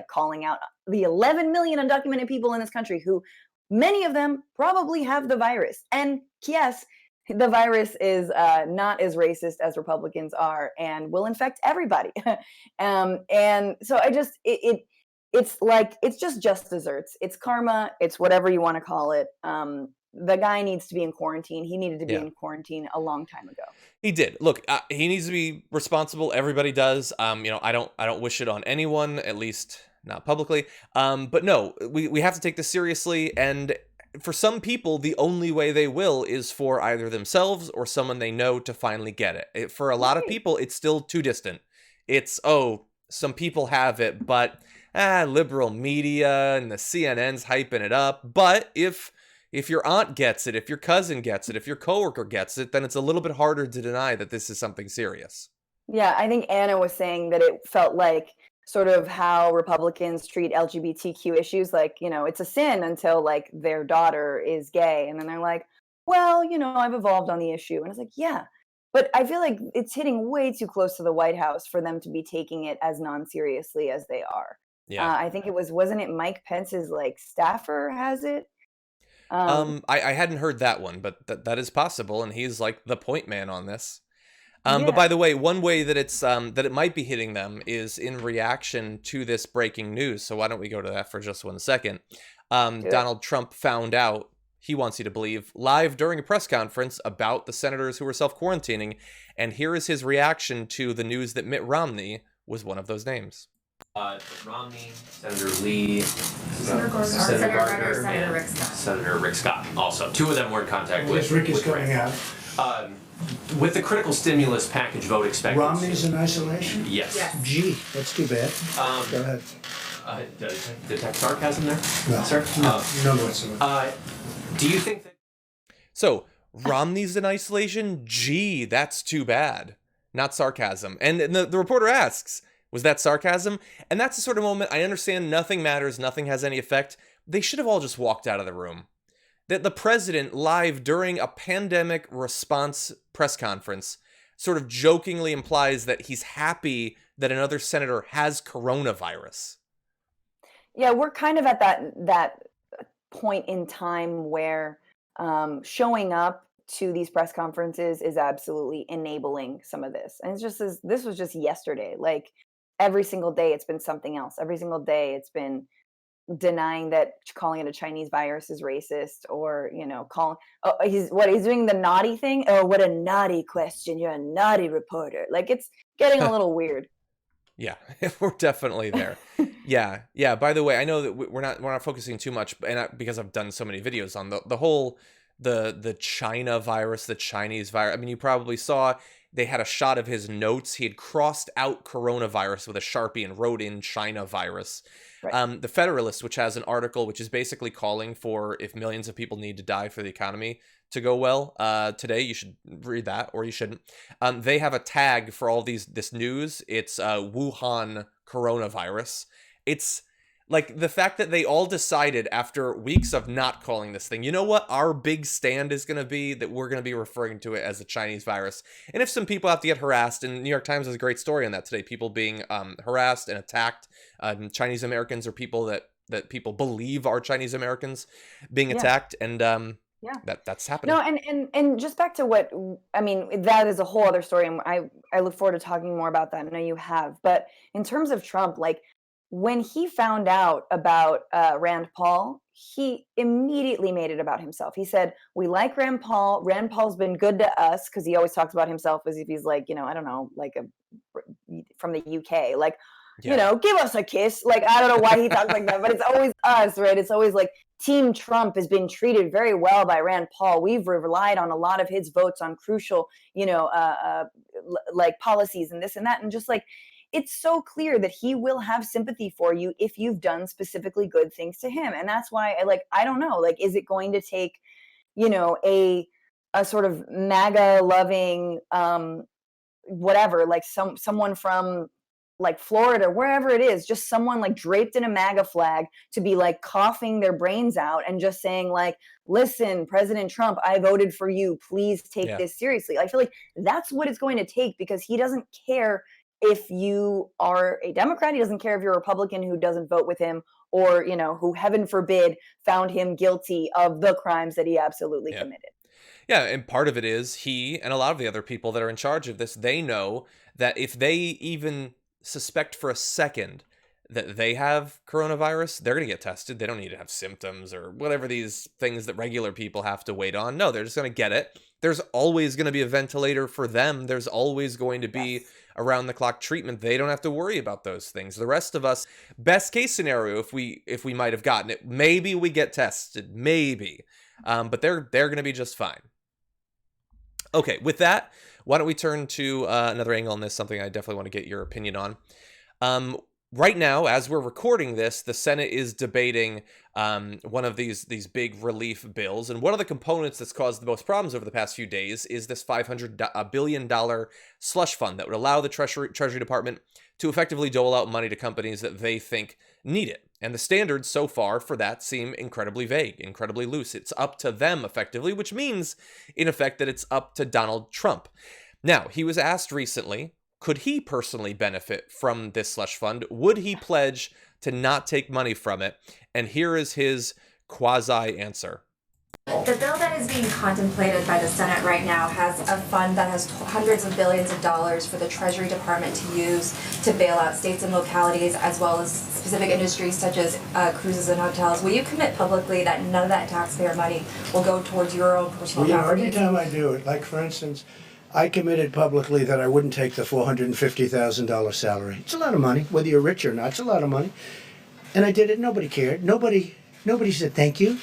calling out the 11 million undocumented people in this country who many of them probably have the virus. And yes, the virus is not as racist as Republicans are and will infect everybody. And so it's just desserts. It's karma. It's whatever you want to call it. The guy needs to be in quarantine. He needed to be in quarantine a long time ago. He did. Look, he needs to be responsible. Everybody does. I don't wish it on anyone, at least not publicly. But no, we have to take this seriously. And for some people, the only way they will is for either themselves or someone they know to finally get it. For a lot of people, it's still too distant. It's, some people have it, but liberal media and the CNN's hyping it up. But if your aunt gets it, if your cousin gets it, if your coworker gets it, then it's a little bit harder to deny that this is something serious. Yeah, I think Anna was saying that it felt like sort of how Republicans treat LGBTQ issues. It's a sin until their daughter is gay. And then they're like, well, I've evolved on the issue. And it's like, yeah, but I feel like it's hitting way too close to the White House for them to be taking it as non-seriously as they are. Yeah. I think wasn't it Mike Pence's staffer has it? I hadn't heard that one, but that is possible. And he's the point man on this. But by the way, one way that it's that it might be hitting them is in reaction to this breaking news. So why don't we go to that for just 1 second? Donald Trump found out, he wants you to believe, live during a press conference about the senators who were self-quarantining. And here is his reaction to the news that Mitt Romney was one of those names. Romney, Senator Lee, Senator Gardner, and Senator Rick Scott also. Two of them were in contact with Rick is Rand. coming out. With the critical stimulus package vote expected. Romney's in isolation? Yes. Gee, that's too bad. Go ahead. Detect sarcasm there, No, sir? none whatsoever. Do you think that? So, Romney's in isolation? Gee, that's too bad. Not sarcasm. And the reporter asks, was that sarcasm? And that's the sort of moment, I understand nothing matters, nothing has any effect. They should have all just walked out of the room. That the president, live during a pandemic response press conference, sort of jokingly implies that he's happy that another senator has coronavirus. Yeah, we're kind of at that point in time where showing up to these press conferences is absolutely enabling some of this. And it's just this was just yesterday. Like every single day, it's been something else. Every single day, it's been denying that calling it a Chinese virus is racist, or he's doing the naughty thing. Oh, what a naughty question! You're a naughty reporter. Like it's getting a little weird. Yeah, we're definitely there. Yeah. By the way, I know that we're not focusing too much, because I've done so many videos on the whole the China virus, the Chinese virus. I mean, you probably saw they had a shot of his notes. He had crossed out coronavirus with a Sharpie and wrote in China virus. Right. The Federalist, which has an article which is basically calling for if millions of people need to die for the economy to go well today, you should read that, or you shouldn't. They have a tag for all this news. It's Wuhan coronavirus. It's like the fact that they all decided after weeks of not calling this thing, you know what, our big stand is going to be that we're going to be referring to it as the Chinese virus. And if some people have to get harassed, and New York Times has a great story on that today, people being harassed and attacked, Chinese Americans or people that people believe are Chinese Americans being attacked, and that's happening. No, and just back to what I mean, that is a whole other story, and I look forward to talking more about that. I know you have, but in terms of Trump, like when he found out about Rand Paul, he immediately made it about himself. He said, "We like Rand Paul. Rand Paul's been good to us," because he always talks about himself as if he's like, I don't know, like from the UK, like. Yeah. Give us a kiss. Like, I don't know why he talks like that, but it's always us, right? It's always like Team Trump has been treated very well by Rand Paul. We've relied on a lot of his votes on crucial, like policies and this and that. And just like, it's so clear that he will have sympathy for you if you've done specifically good things to him. And that's why I don't know, like, is it going to take, a sort of MAGA loving, whatever, like someone from like Florida, wherever it is, just someone like draped in a MAGA flag to be like coughing their brains out and just saying like, listen, President Trump, I voted for you. Please take this seriously. I feel like that's what it's going to take, because he doesn't care if you are a Democrat. He doesn't care if you're a Republican who doesn't vote with him, or, who, heaven forbid, found him guilty of the crimes that he absolutely committed. Yeah, and part of it is he and a lot of the other people that are in charge of this, they know that if they even suspect for a second that they have coronavirus, they're going to get tested. They don't need to have symptoms or whatever these things that regular people have to wait on. No, they're just going to get it. There's always going to be a ventilator for them. There's always going to be around the clock treatment. They don't have to worry about those things. The rest of us, best case scenario, if we might have gotten it, maybe we get tested, maybe. But they're going to be just fine. Okay, with that, why don't we turn to another angle on this, something I definitely want to get your opinion on. Right now, as we're recording this, the Senate is debating one of these big relief bills. And one of the components that's caused the most problems over the past few days is this $500 billion slush fund that would allow the Treasury Department to effectively dole out money to companies that they think need it. And the standards so far for that seem incredibly vague, incredibly loose. It's up to them effectively, which means, in effect, that it's up to Donald Trump. Now, he was asked recently, could he personally benefit from this slush fund? Would he pledge to not take money from it? And here is his quasi-answer. The bill that is being contemplated by the Senate right now has a fund that has hundreds of billions of dollars for the Treasury Department to use to bail out states and localities, as well as specific industries such as cruises and hotels. Will you commit publicly that none of that taxpayer money will go towards your own personal property? Every time I do it, like for instance, I committed publicly that I wouldn't take the $450,000 salary. It's a lot of money, whether you're rich or not. It's a lot of money. And I did it. Nobody cared. Nobody said thank you.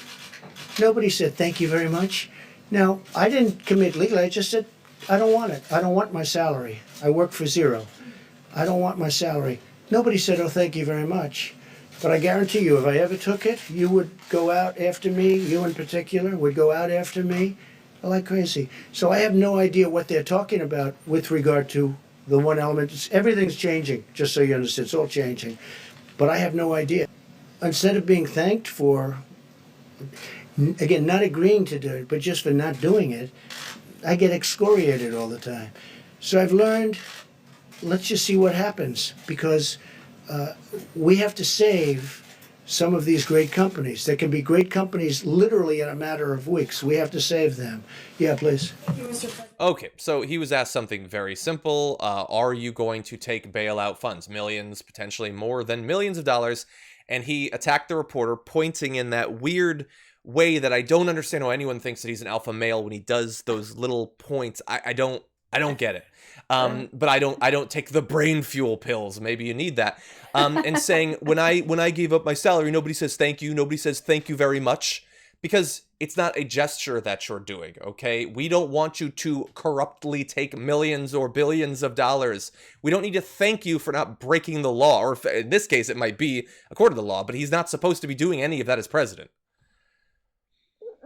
Nobody said thank you very much. Now, I didn't commit legally. I just said, I don't want it. I don't want my salary. I work for zero. I don't want my salary. Nobody said, oh, thank you very much. But I guarantee you, if I ever took it, you would go out after me, you in particular would go out after me like crazy. So I have no idea what they're talking about with regard to the one element. Everything's changing, just so you understand. It's all changing. But I have no idea. Instead of being thanked for, again, not agreeing to do it, but just for not doing it, I get excoriated all the time. So I've learned, let's just see what happens, because we have to save some of these great companies. There can be great companies literally in a matter of weeks. We have to save them. Yeah, please. Okay, so he was asked something very simple. Are you going to take bailout funds? Millions, potentially more than millions of dollars. And he attacked the reporter, pointing in that weird way that I don't understand how anyone thinks that he's an alpha male when he does those little points. I don't get it. But I don't take the brain fuel pills. Maybe you need that. And saying when I gave up my salary, nobody says thank you. Nobody says thank you very much, because it's not a gesture that you're doing. Okay, we don't want you to corruptly take millions or billions of dollars. We don't need to thank you for not breaking the law, or in this case, it might be according to the law. But he's not supposed to be doing any of that as president.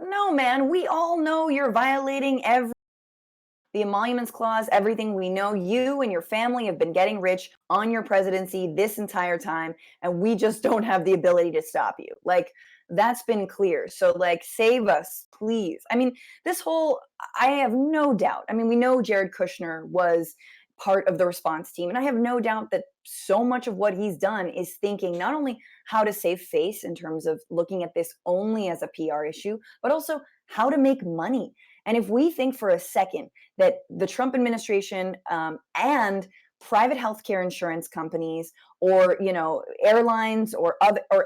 No, man, we all know you're violating the emoluments clause, everything. We know you and your family have been getting rich on your presidency this entire time, and we just don't have the ability to stop you. Like, that's been clear. So, like, save us, please. I mean, I have no doubt. I mean, we know Jared Kushner was part of the response team, and I have no doubt that so much of what he's done is thinking not only how to save face in terms of looking at this only as a PR issue, but also how to make money. And if we think for a second that the Trump administration and private healthcare insurance companies, or airlines, or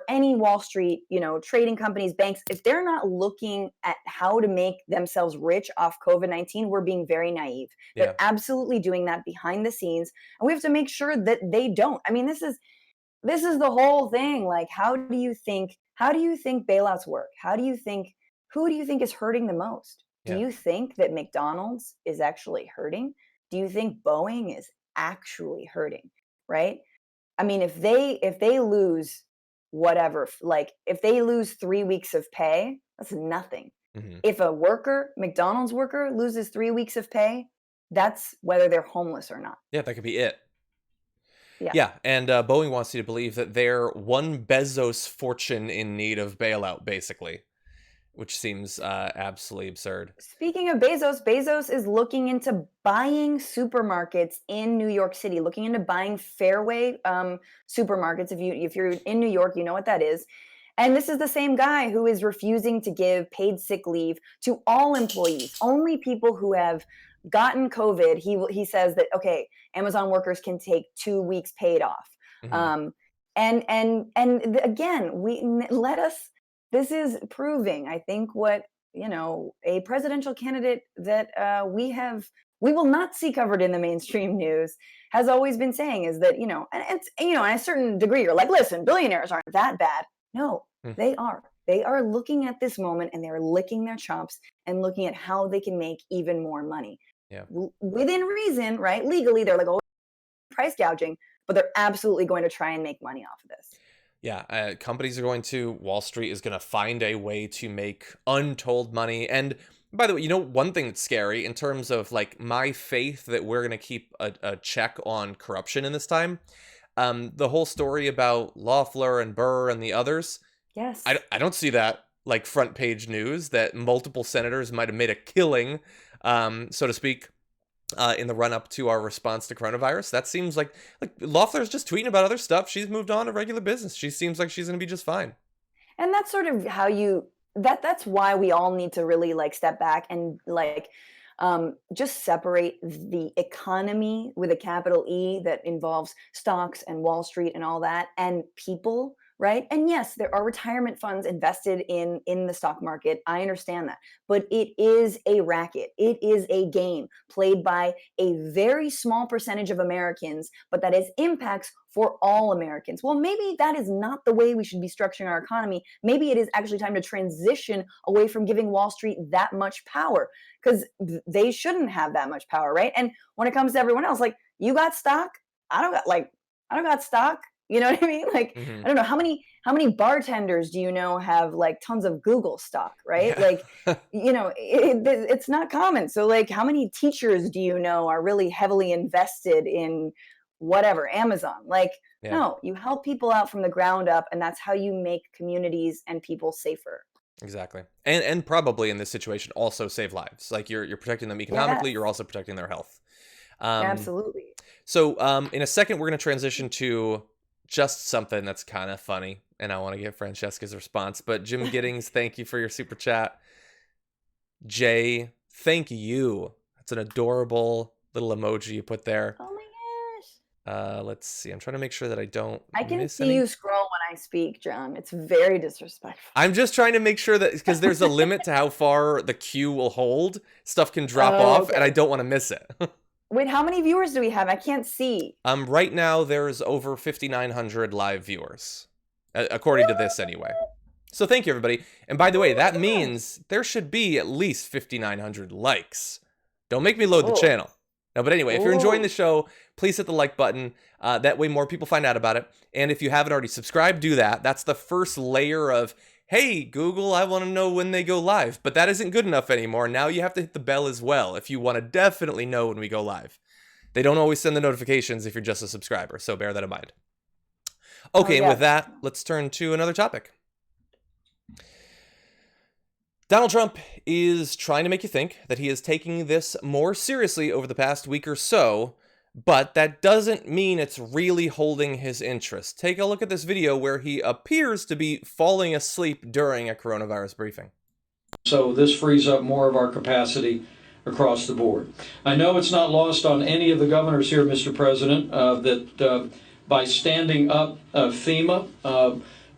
any Wall Street trading companies, banks, if they're not looking at how to make themselves rich off COVID-19, we're being very naive. Yeah. They're absolutely doing that behind the scenes, and we have to make sure that they don't. I mean, this is the whole thing. Like, how do you think bailouts work? Who do you think is hurting the most? Do Yeah. you think that McDonald's is actually hurting? Do you think Boeing is actually hurting? Right? I mean, if they lose whatever, like if they lose 3 weeks of pay, that's nothing. Mhm. If a McDonald's worker loses 3 weeks of pay, that's whether they're homeless or not. Yeah, that could be it. Yeah. Yeah, and Boeing wants you to believe that they're one Bezos fortune in need of bailout, basically, which seems absolutely absurd. Speaking of Bezos is looking into buying supermarkets in New York City, looking into buying Fairway supermarkets. If you're in New York, you know what that is. And this is the same guy who is refusing to give paid sick leave to all employees, only people who have gotten COVID. He says that, okay, Amazon workers can take 2 weeks paid off. Mhm. This is proving, I think, what a presidential candidate that we will not see covered in the mainstream news has always been saying, is that and it's at a certain degree you're like, listen, billionaires aren't that bad. No, Mm. they are. They are looking at this moment and they're licking their chops and looking at how they can make even more money. Yeah. Within reason, right? Legally, they're like, oh, price gouging, but they're absolutely going to try and make money off of this. Yeah, Wall Street is going to find a way to make untold money. And by the way, one thing that's scary in terms of like my faith that we're going to keep a check on corruption in this time, the whole story about Loeffler and Burr and the others. Yes. I don't see that like front page news that multiple senators might have made a killing, so to speak, in the run up to our response to coronavirus. That seems like Loeffler's just tweeting about other stuff. She's moved on to regular business. She seems like she's going to be just fine. And that's sort of how that's why we all need to really like step back and like just separate the economy with a capital E that involves stocks and Wall Street and all that, and people right? And yes, there are retirement funds invested in the stock market. I understand that. But it is a racket. It is a game played by a very small percentage of Americans, but that has impacts for all Americans. Well, maybe that is not the way we should be structuring our economy. Maybe it is actually time to transition away from giving Wall Street that much power, because they shouldn't have that much power, right? And when it comes to everyone else, like, you got stock? I don't got stock. You know what I mean? Like, Mhm. I don't know how many bartenders do you know have like tons of Google stock, right? Yeah. Like, it's not common. So like, how many teachers do you know are really heavily invested in whatever, Amazon? Like, Yeah. no, you help people out from the ground up, and that's how you make communities and people safer. Exactly. And probably in this situation also save lives. Like, you're protecting them economically, Yes, you're also protecting their health. Um, absolutely. so in a second, we're going to transition to just something that's kind of funny, and I want to get Francesca's response. But Jim Giddings, thank you for your super chat. Jay, thank you. That's an adorable little emoji you put there. Oh my gosh. Let's see. I'm trying to make sure that I don't I can miss see any. you scroll when I speak, John. It's very disrespectful. I'm just trying to make sure that, because there's a limit to how far the queue will hold. Stuff can drop off, and I Okay. don't want to miss it. Wait, how many viewers do we have? I can't see. Right now there's over 5,900 live viewers, according to this anyway. So thank you, everybody. And by the way, that means there should be at least 5,900 likes. Don't make me load the Oh. channel. No, but anyway, if you're enjoying Ooh. the show, please hit the like button. That way more people find out about it. And if you haven't already subscribed, do that. That's the first layer of, hey, Google, I want to know when they go live. But that isn't good enough anymore. Now you have to hit the bell as well if you want to definitely know when we go live. They don't always send the notifications if you're just a subscriber, so bear that in mind. Okay, and with yes. that, let's turn to another topic. Donald Trump is trying to make you think that he is taking this more seriously over the past week or so, but that doesn't mean it's really holding his interest. Take a look at this video where he appears to be falling asleep during a coronavirus briefing. So this frees up more of our capacity across the board. I know it's not lost on any of the governors here, Mr. President, that by standing up FEMA,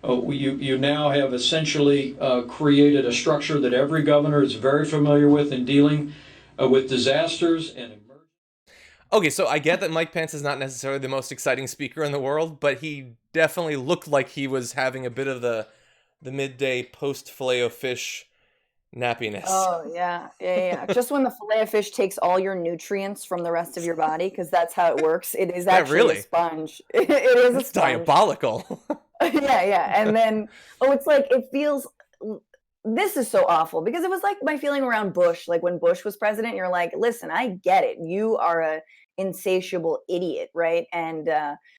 you now have essentially created a structure that every governor is very familiar with in dealing with disasters and emergencies. Okay, so I get that Mike Pence is not necessarily the most exciting speaker in the world, but he definitely looked like he was having a bit of the midday post-Filet-O-Fish nappiness. Oh, yeah. Just when the fillet of fish takes all your nutrients from the rest of your body, because that's how it works. It is actually really? a sponge. It is a It's sponge. diabolical. Yeah. And then, it's like, it feels, this is so awful, because it was like my feeling around Bush. Like, when Bush was president, you're like, listen, I get it. You are a insatiable idiot, right? And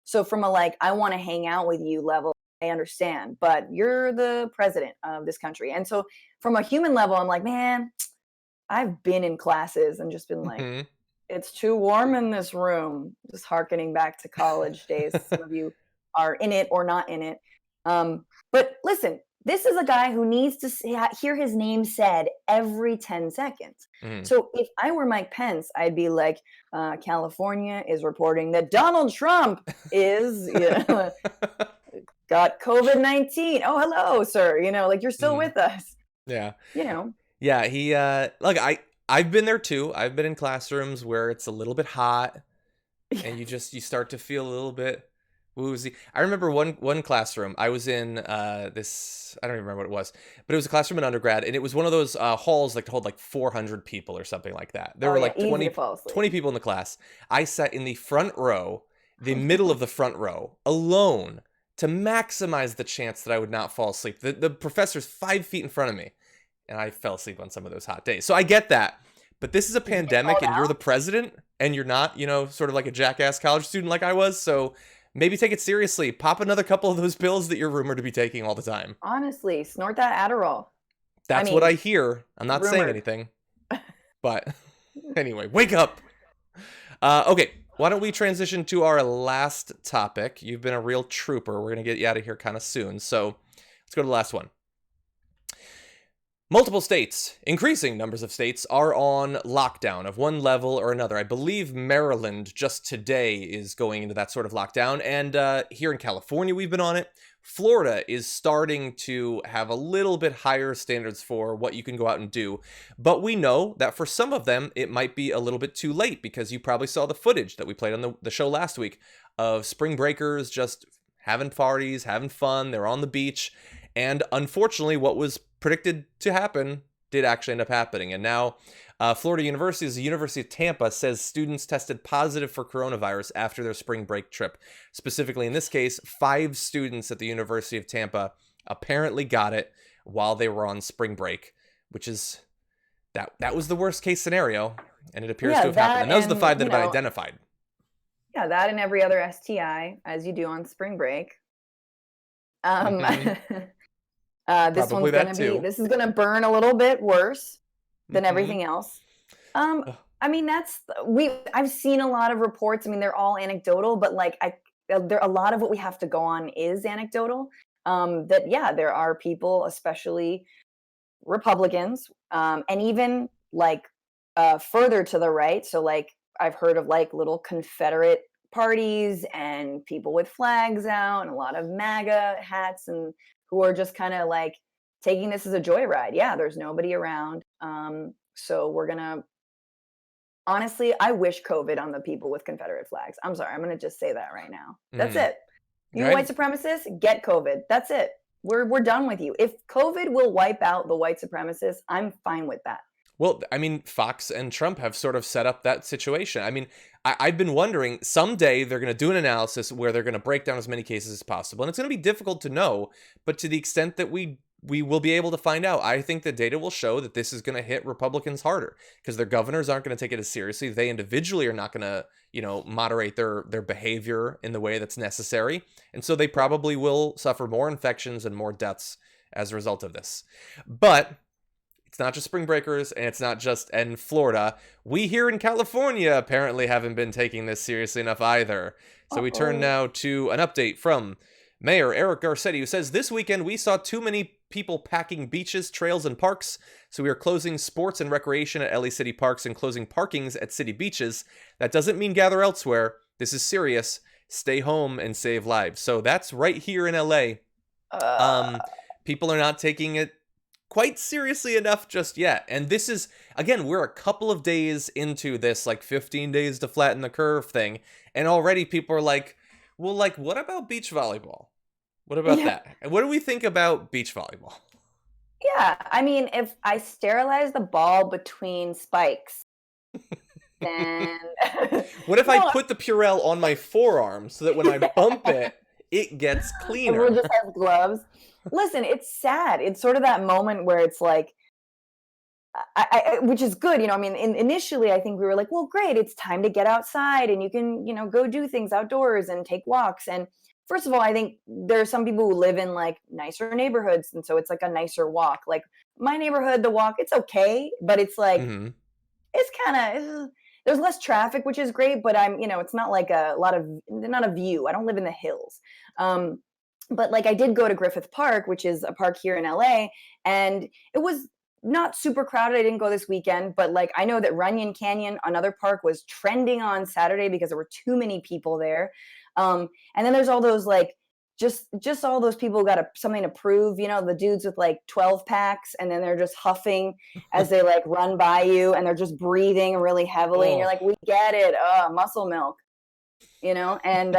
so from a like, I want to hang out with you level, I understand, but you're the president of this country. And so from a human level, I'm like, man, I've been in classes and just been like, Mhm. it's too warm in this room. Just hearkening back to college days. Some of you are in it or not in it. But listen, this is a guy who needs to hear his name said every 10 seconds. Mhm. So if I were Mike Pence, I'd be like, California is reporting that Donald Trump is got COVID-19. Oh, hello, sir. Like, you're still Mhm. with us. Yeah. Yeah, He look, I've been there too. I've been in classrooms where it's a little bit hot and you start to feel a little bit woozy. I remember one classroom I was in, this, I don't even remember what it was, but it was a classroom in undergrad, and it was one of those halls like to hold like 400 people or something like that. There were like easy 20 to fall asleep. 20 people in the class. I sat in the front row, the middle of the front row, alone, to maximize the chance that I would not fall asleep. The professor's 5 feet in front of me, and I fell asleep on some of those hot days. So I get that. But this is a pandemic, and you're the president, and you're not, sort of like a jackass college student like I was. So maybe take it seriously. Pop another couple of those pills that you're rumored to be taking all the time. Honestly, snort that Adderall. That's what I hear. I'm not saying anything. But anyway, wake up. Okay, why don't we transition to our last topic? You've been a real trooper. We're going to get you out of here kind of soon. So let's go to the last one. Multiple states, increasing numbers of states, are on lockdown of one level or another. I believe Maryland just today is going into that sort of lockdown. And here in California, we've been on it Florida is starting to have a little bit higher standards for what you can go out and do. But we know that for some of them, it might be a little bit too late, because you probably saw the footage that we played on the show last week of spring breakers just having parties, having fun. They're on the beach. And unfortunately, what was predicted to happen did actually end up happening. And now Florida University, the University of Tampa, says students tested positive for coronavirus after their spring break trip. Specifically, in this case, 5 students at the University of Tampa apparently got it while they were on spring break, which is, that was the worst case scenario, and it appears to have happened. And those are the 5 that have been identified. Yeah, that and every other STI, as you do on spring break. This is gonna burn a little bit worse than everything else. I mean, I've seen a lot of reports. I mean, they're all anecdotal, but like a lot of what we have to go on is anecdotal. There are people, especially Republicans, and even like further to the right. So like I've heard of like little Confederate parties and people with flags out and a lot of MAGA hats, and who are just kind of like taking this as a joyride. Yeah, there's nobody around. So we're gonna, honestly, I wish COVID on the people with Confederate flags. I'm sorry, I'm gonna just say that right now. That's it. You white supremacists, get COVID. That's it. We're done with you. If COVID will wipe out the white supremacists, I'm fine with that. Well, I mean, Fox and Trump have sort of set up that situation. I mean, I've been wondering, someday they're going to do an analysis where they're going to break down as many cases as possible. And it's going to be difficult to know, but to the extent that we will be able to find out, I think the data will show that this is going to hit Republicans harder, because their governors aren't going to take it as seriously. They individually are not going to, moderate their behavior in the way that's necessary. And so they probably will suffer more infections and more deaths as a result of this. But it's not just spring breakers, and it's not just in Florida. We here in California apparently haven't been taking this seriously enough either. So we turn now to an update from Mayor Eric Garcetti, who says, this weekend we saw too many people packing beaches, trails, and parks, so we are closing sports and recreation at LA City Parks and closing parkings at city beaches. That doesn't mean gather elsewhere. This is serious. Stay home and save lives. So that's right here in LA. People are not taking it quite seriously enough just yet. And this is, again, we're a couple of days into this, like 15 days to flatten the curve thing. And already people are like, well, like, what about beach volleyball? What about that? And what do we think about beach volleyball? Yeah, I mean, if I sterilize the ball between spikes, then... What if I put the Purell on my forearm so that when I bump it, it gets cleaner? We'll just have gloves. Listen, it's sad. It's sort of that moment where it's like, which is good, I mean, initially I think we were like, well, great, it's time to get outside and you can, go do things outdoors and take walks. And first of all, I think there are some people who live in like nicer neighborhoods, and so it's like a nicer walk. Like my neighborhood, the walk, it's okay, but it's like, it's kind of, there's less traffic, which is great, but it's not like not a view. I don't live in the hills. But like I did go to Griffith Park, which is a park here in LA, and it was not super crowded. I didn't go this weekend, but like I know that Runyon Canyon, another park, was trending on Saturday because there were too many people there. And then there's all those like just all those people who got something to prove, the dudes with like 12 packs, and then they're just huffing as they like run by you, and they're just breathing really heavily. And you're like, we get it. Muscle milk, and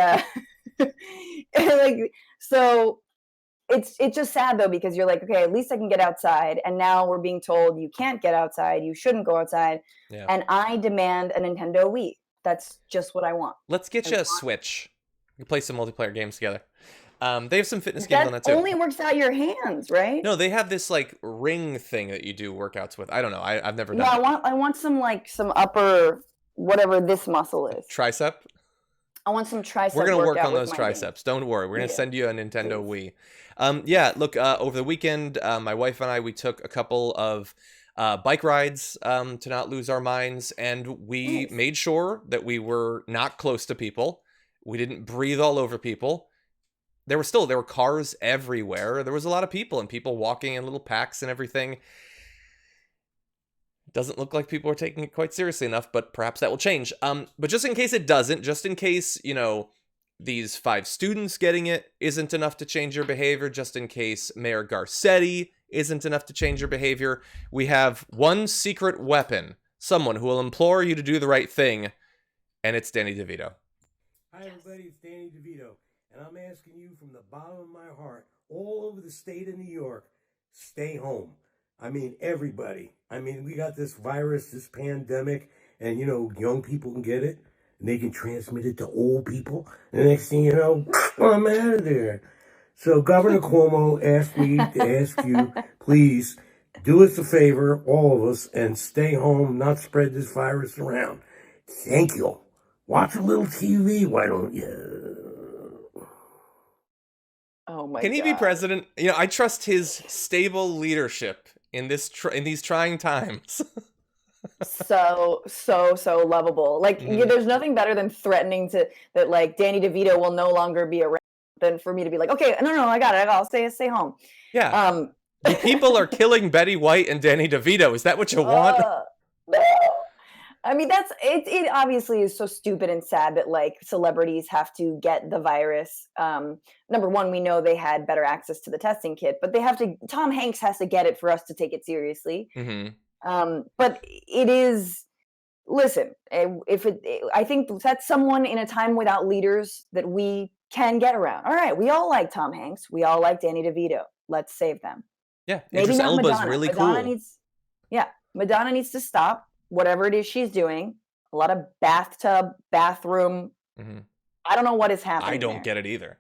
like, so it's just sad though, because you're like, okay, at least I can get outside. And now we're being told you can't get outside. You shouldn't go outside. Yeah. And I demand a Nintendo Wii. That's just what I want. Let's get you a Switch. We can play some multiplayer games together. They have some fitness games on that too. That only works out your hands, right? No, they have this like ring thing that you do workouts with. I don't know. I've never done. Yeah, I want some upper, whatever this muscle is. Tricep. I want some tricep. We're gonna work on those triceps. Don't worry. We're gonna send you a Nintendo Wii. Look, over the weekend, my wife and I, we took a couple of bike rides to not lose our minds, and we made sure that we were not close to people. We didn't breathe all over people. There were cars everywhere. There was a lot of people, and people walking in little packs and everything. Doesn't look like people are taking it quite seriously enough, but perhaps that will change. But just in case it doesn't, just in case, these 5 students getting it isn't enough to change your behavior, just in case Mayor Garcetti isn't enough to change your behavior. We have one secret weapon, someone who will implore you to do the right thing, and it's Danny DeVito. Hi, everybody, it's Danny DeVito, and I'm asking you from the bottom of my heart, all over the state of New York, stay home. I mean, everybody. I mean, we got this virus, this pandemic, and, you know, young people can get it, and they can transmit it to old people, and the next thing you know, I'm out of there. So Governor Cuomo asked me to ask you, please, do us a favor, all of us, and stay home, not spread this virus around. Thank you. Watch a little TV, why don't you? Oh my God. Can he be president? You know, I trust his stable leadership in these trying times. So lovable. Like, there's nothing better than threatening that like Danny DeVito will no longer be around than for me to be like, okay, no, I got it. I'll stay home. Yeah. The people are killing Betty White and Danny DeVito. Is that what you want? No. I mean, it obviously is so stupid and sad that like celebrities have to get the virus. Number one, we know they had better access to the testing kit, but Tom Hanks has to get it for us to take it seriously. But it is, listen, I think that's someone in a time without leaders that we can get around. All right, we all like Tom Hanks. We all like Danny DeVito. Let's save them. Yeah, maybe Idris not Elba's Madonna. really Madonna cool. Madonna needs to stop whatever it is she's doing. A lot of bathtub, bathroom. I don't know what is happening. I don't there. get it either.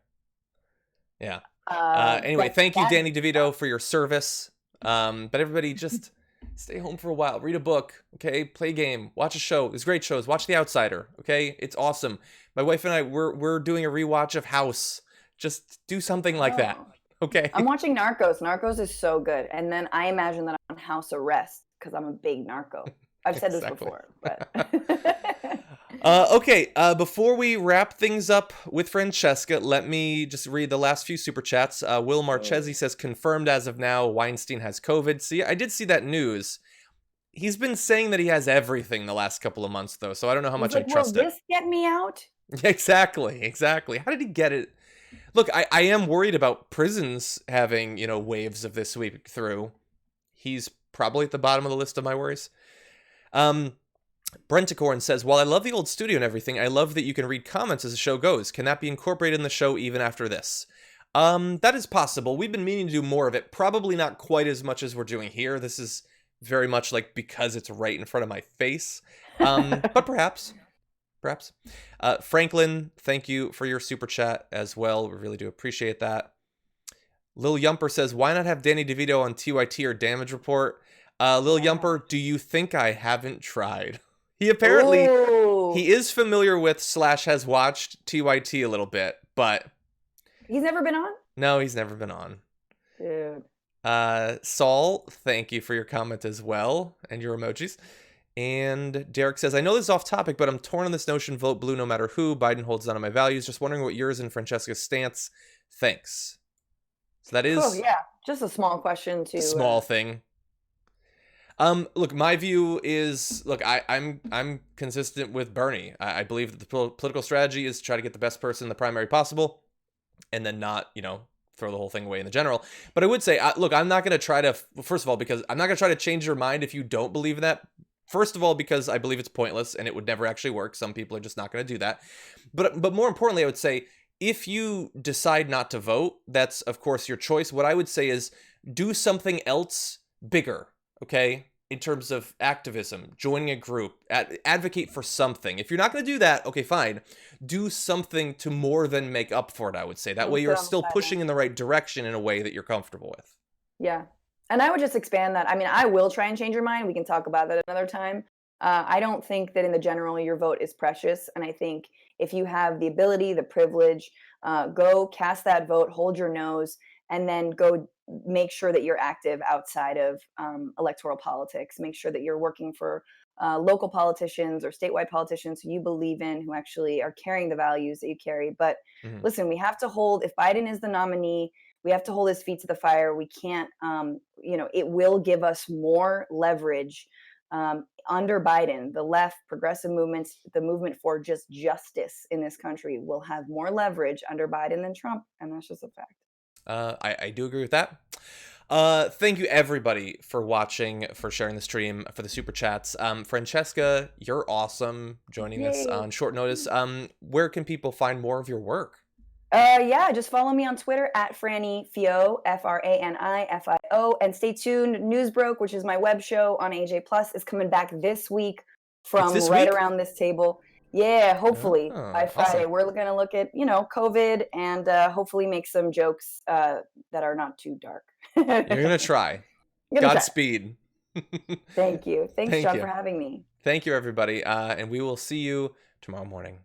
Yeah. Anyway, thank you, Danny DeVito, for your service. But everybody just stay home for a while. Read a book, okay? Play a game. Watch a show. There's great shows. Watch The Outsider, okay? It's awesome. My wife and I, we're doing a rewatch of House. Just do something like that, okay? I'm watching Narcos. Narcos is so good. And then I imagine that I'm on house arrest because I'm a big narco. I've said this before, but... Okay, before we wrap things up with Francesca, let me just read the last few super chats. Will Marchesi says, confirmed as of now, Weinstein has COVID. See, I did see that news. He's been saying that he has everything the last couple of months, though, so I don't know how much I trust it. Will this get me out? Exactly. How did he get it? Look, I am worried about prisons having, waves of this sweep through. He's probably at the bottom of the list of my worries. Brenticorn says, while I love the old studio and everything, I love that you can read comments as the show goes. Can that be incorporated in the show even after this? That is possible. We've been meaning to do more of it. Probably not quite as much as we're doing here. This is very much like because it's right in front of my face. But perhaps. Franklin, thank you for your super chat as well. We really do appreciate that. Lil Yumper says, why not have Danny DeVito on TYT or Damage Report? Lil Yumper, do you think I haven't tried? He apparently, he is familiar with / has watched TYT a little bit, but... He's never been on? No, he's never been on. Dude. Saul, thank you for your comment as well, and your emojis. And Derek says, I know this is off topic, but I'm torn on this notion, vote blue no matter who. Biden holds down on my values. Just wondering what yours and Francesca's stance. Thanks. So that is... Oh, yeah. Just a small question, too. A small thing. Look, my view is, I'm consistent with Bernie. I believe that the political strategy is to try to get the best person in the primary possible and then not, throw the whole thing away in the general. But I would say, look, I'm not going to try to, first of all, because I'm not going to try to change your mind if you don't believe in that. First of all, because I believe it's pointless and it would never actually work. Some people are just not going to do that. But more importantly, I would say, if you decide not to vote, that's, of course, your choice. What I would say is do something else bigger, okay? In terms of activism, joining a group, advocate for something. If you're not going to do that, okay, fine. Do something to more than make up for it, I would say. That way you're still pushing in the right direction in a way that you're comfortable with. Yeah. And I would just expand that. I mean, I will try and change your mind. We can talk about that another time. I don't think that in the general your vote is precious. And I think if you have the ability, the privilege, go cast that vote, hold your nose, and then go make sure that you're active outside of electoral politics. Make sure that you're working for local politicians or statewide politicians who you believe in, who actually are carrying the values that you carry. But listen, we have to hold, if Biden is the nominee, we have to hold his feet to the fire. We can't, it will give us more leverage under Biden, the left, progressive movements, the movement for just justice in this country will have more leverage under Biden than Trump, and that's just a fact. I do agree with that. Thank you everybody for watching, for sharing the stream, for the super chats. Francesca, you're awesome joining us on short notice. Where can people find more of your work? Yeah, just follow me on Twitter at Franny Fio, FRANIFIO, and stay tuned. News Broke, which is my web show on AJ Plus, is coming back this week from right around this table. Yeah, hopefully by Friday. Awesome. We're going to look at, COVID and hopefully make some jokes that are not too dark. You're going to try. Godspeed. Thank you. Thanks, John, for having me. Thank you, everybody. And we will see you tomorrow morning.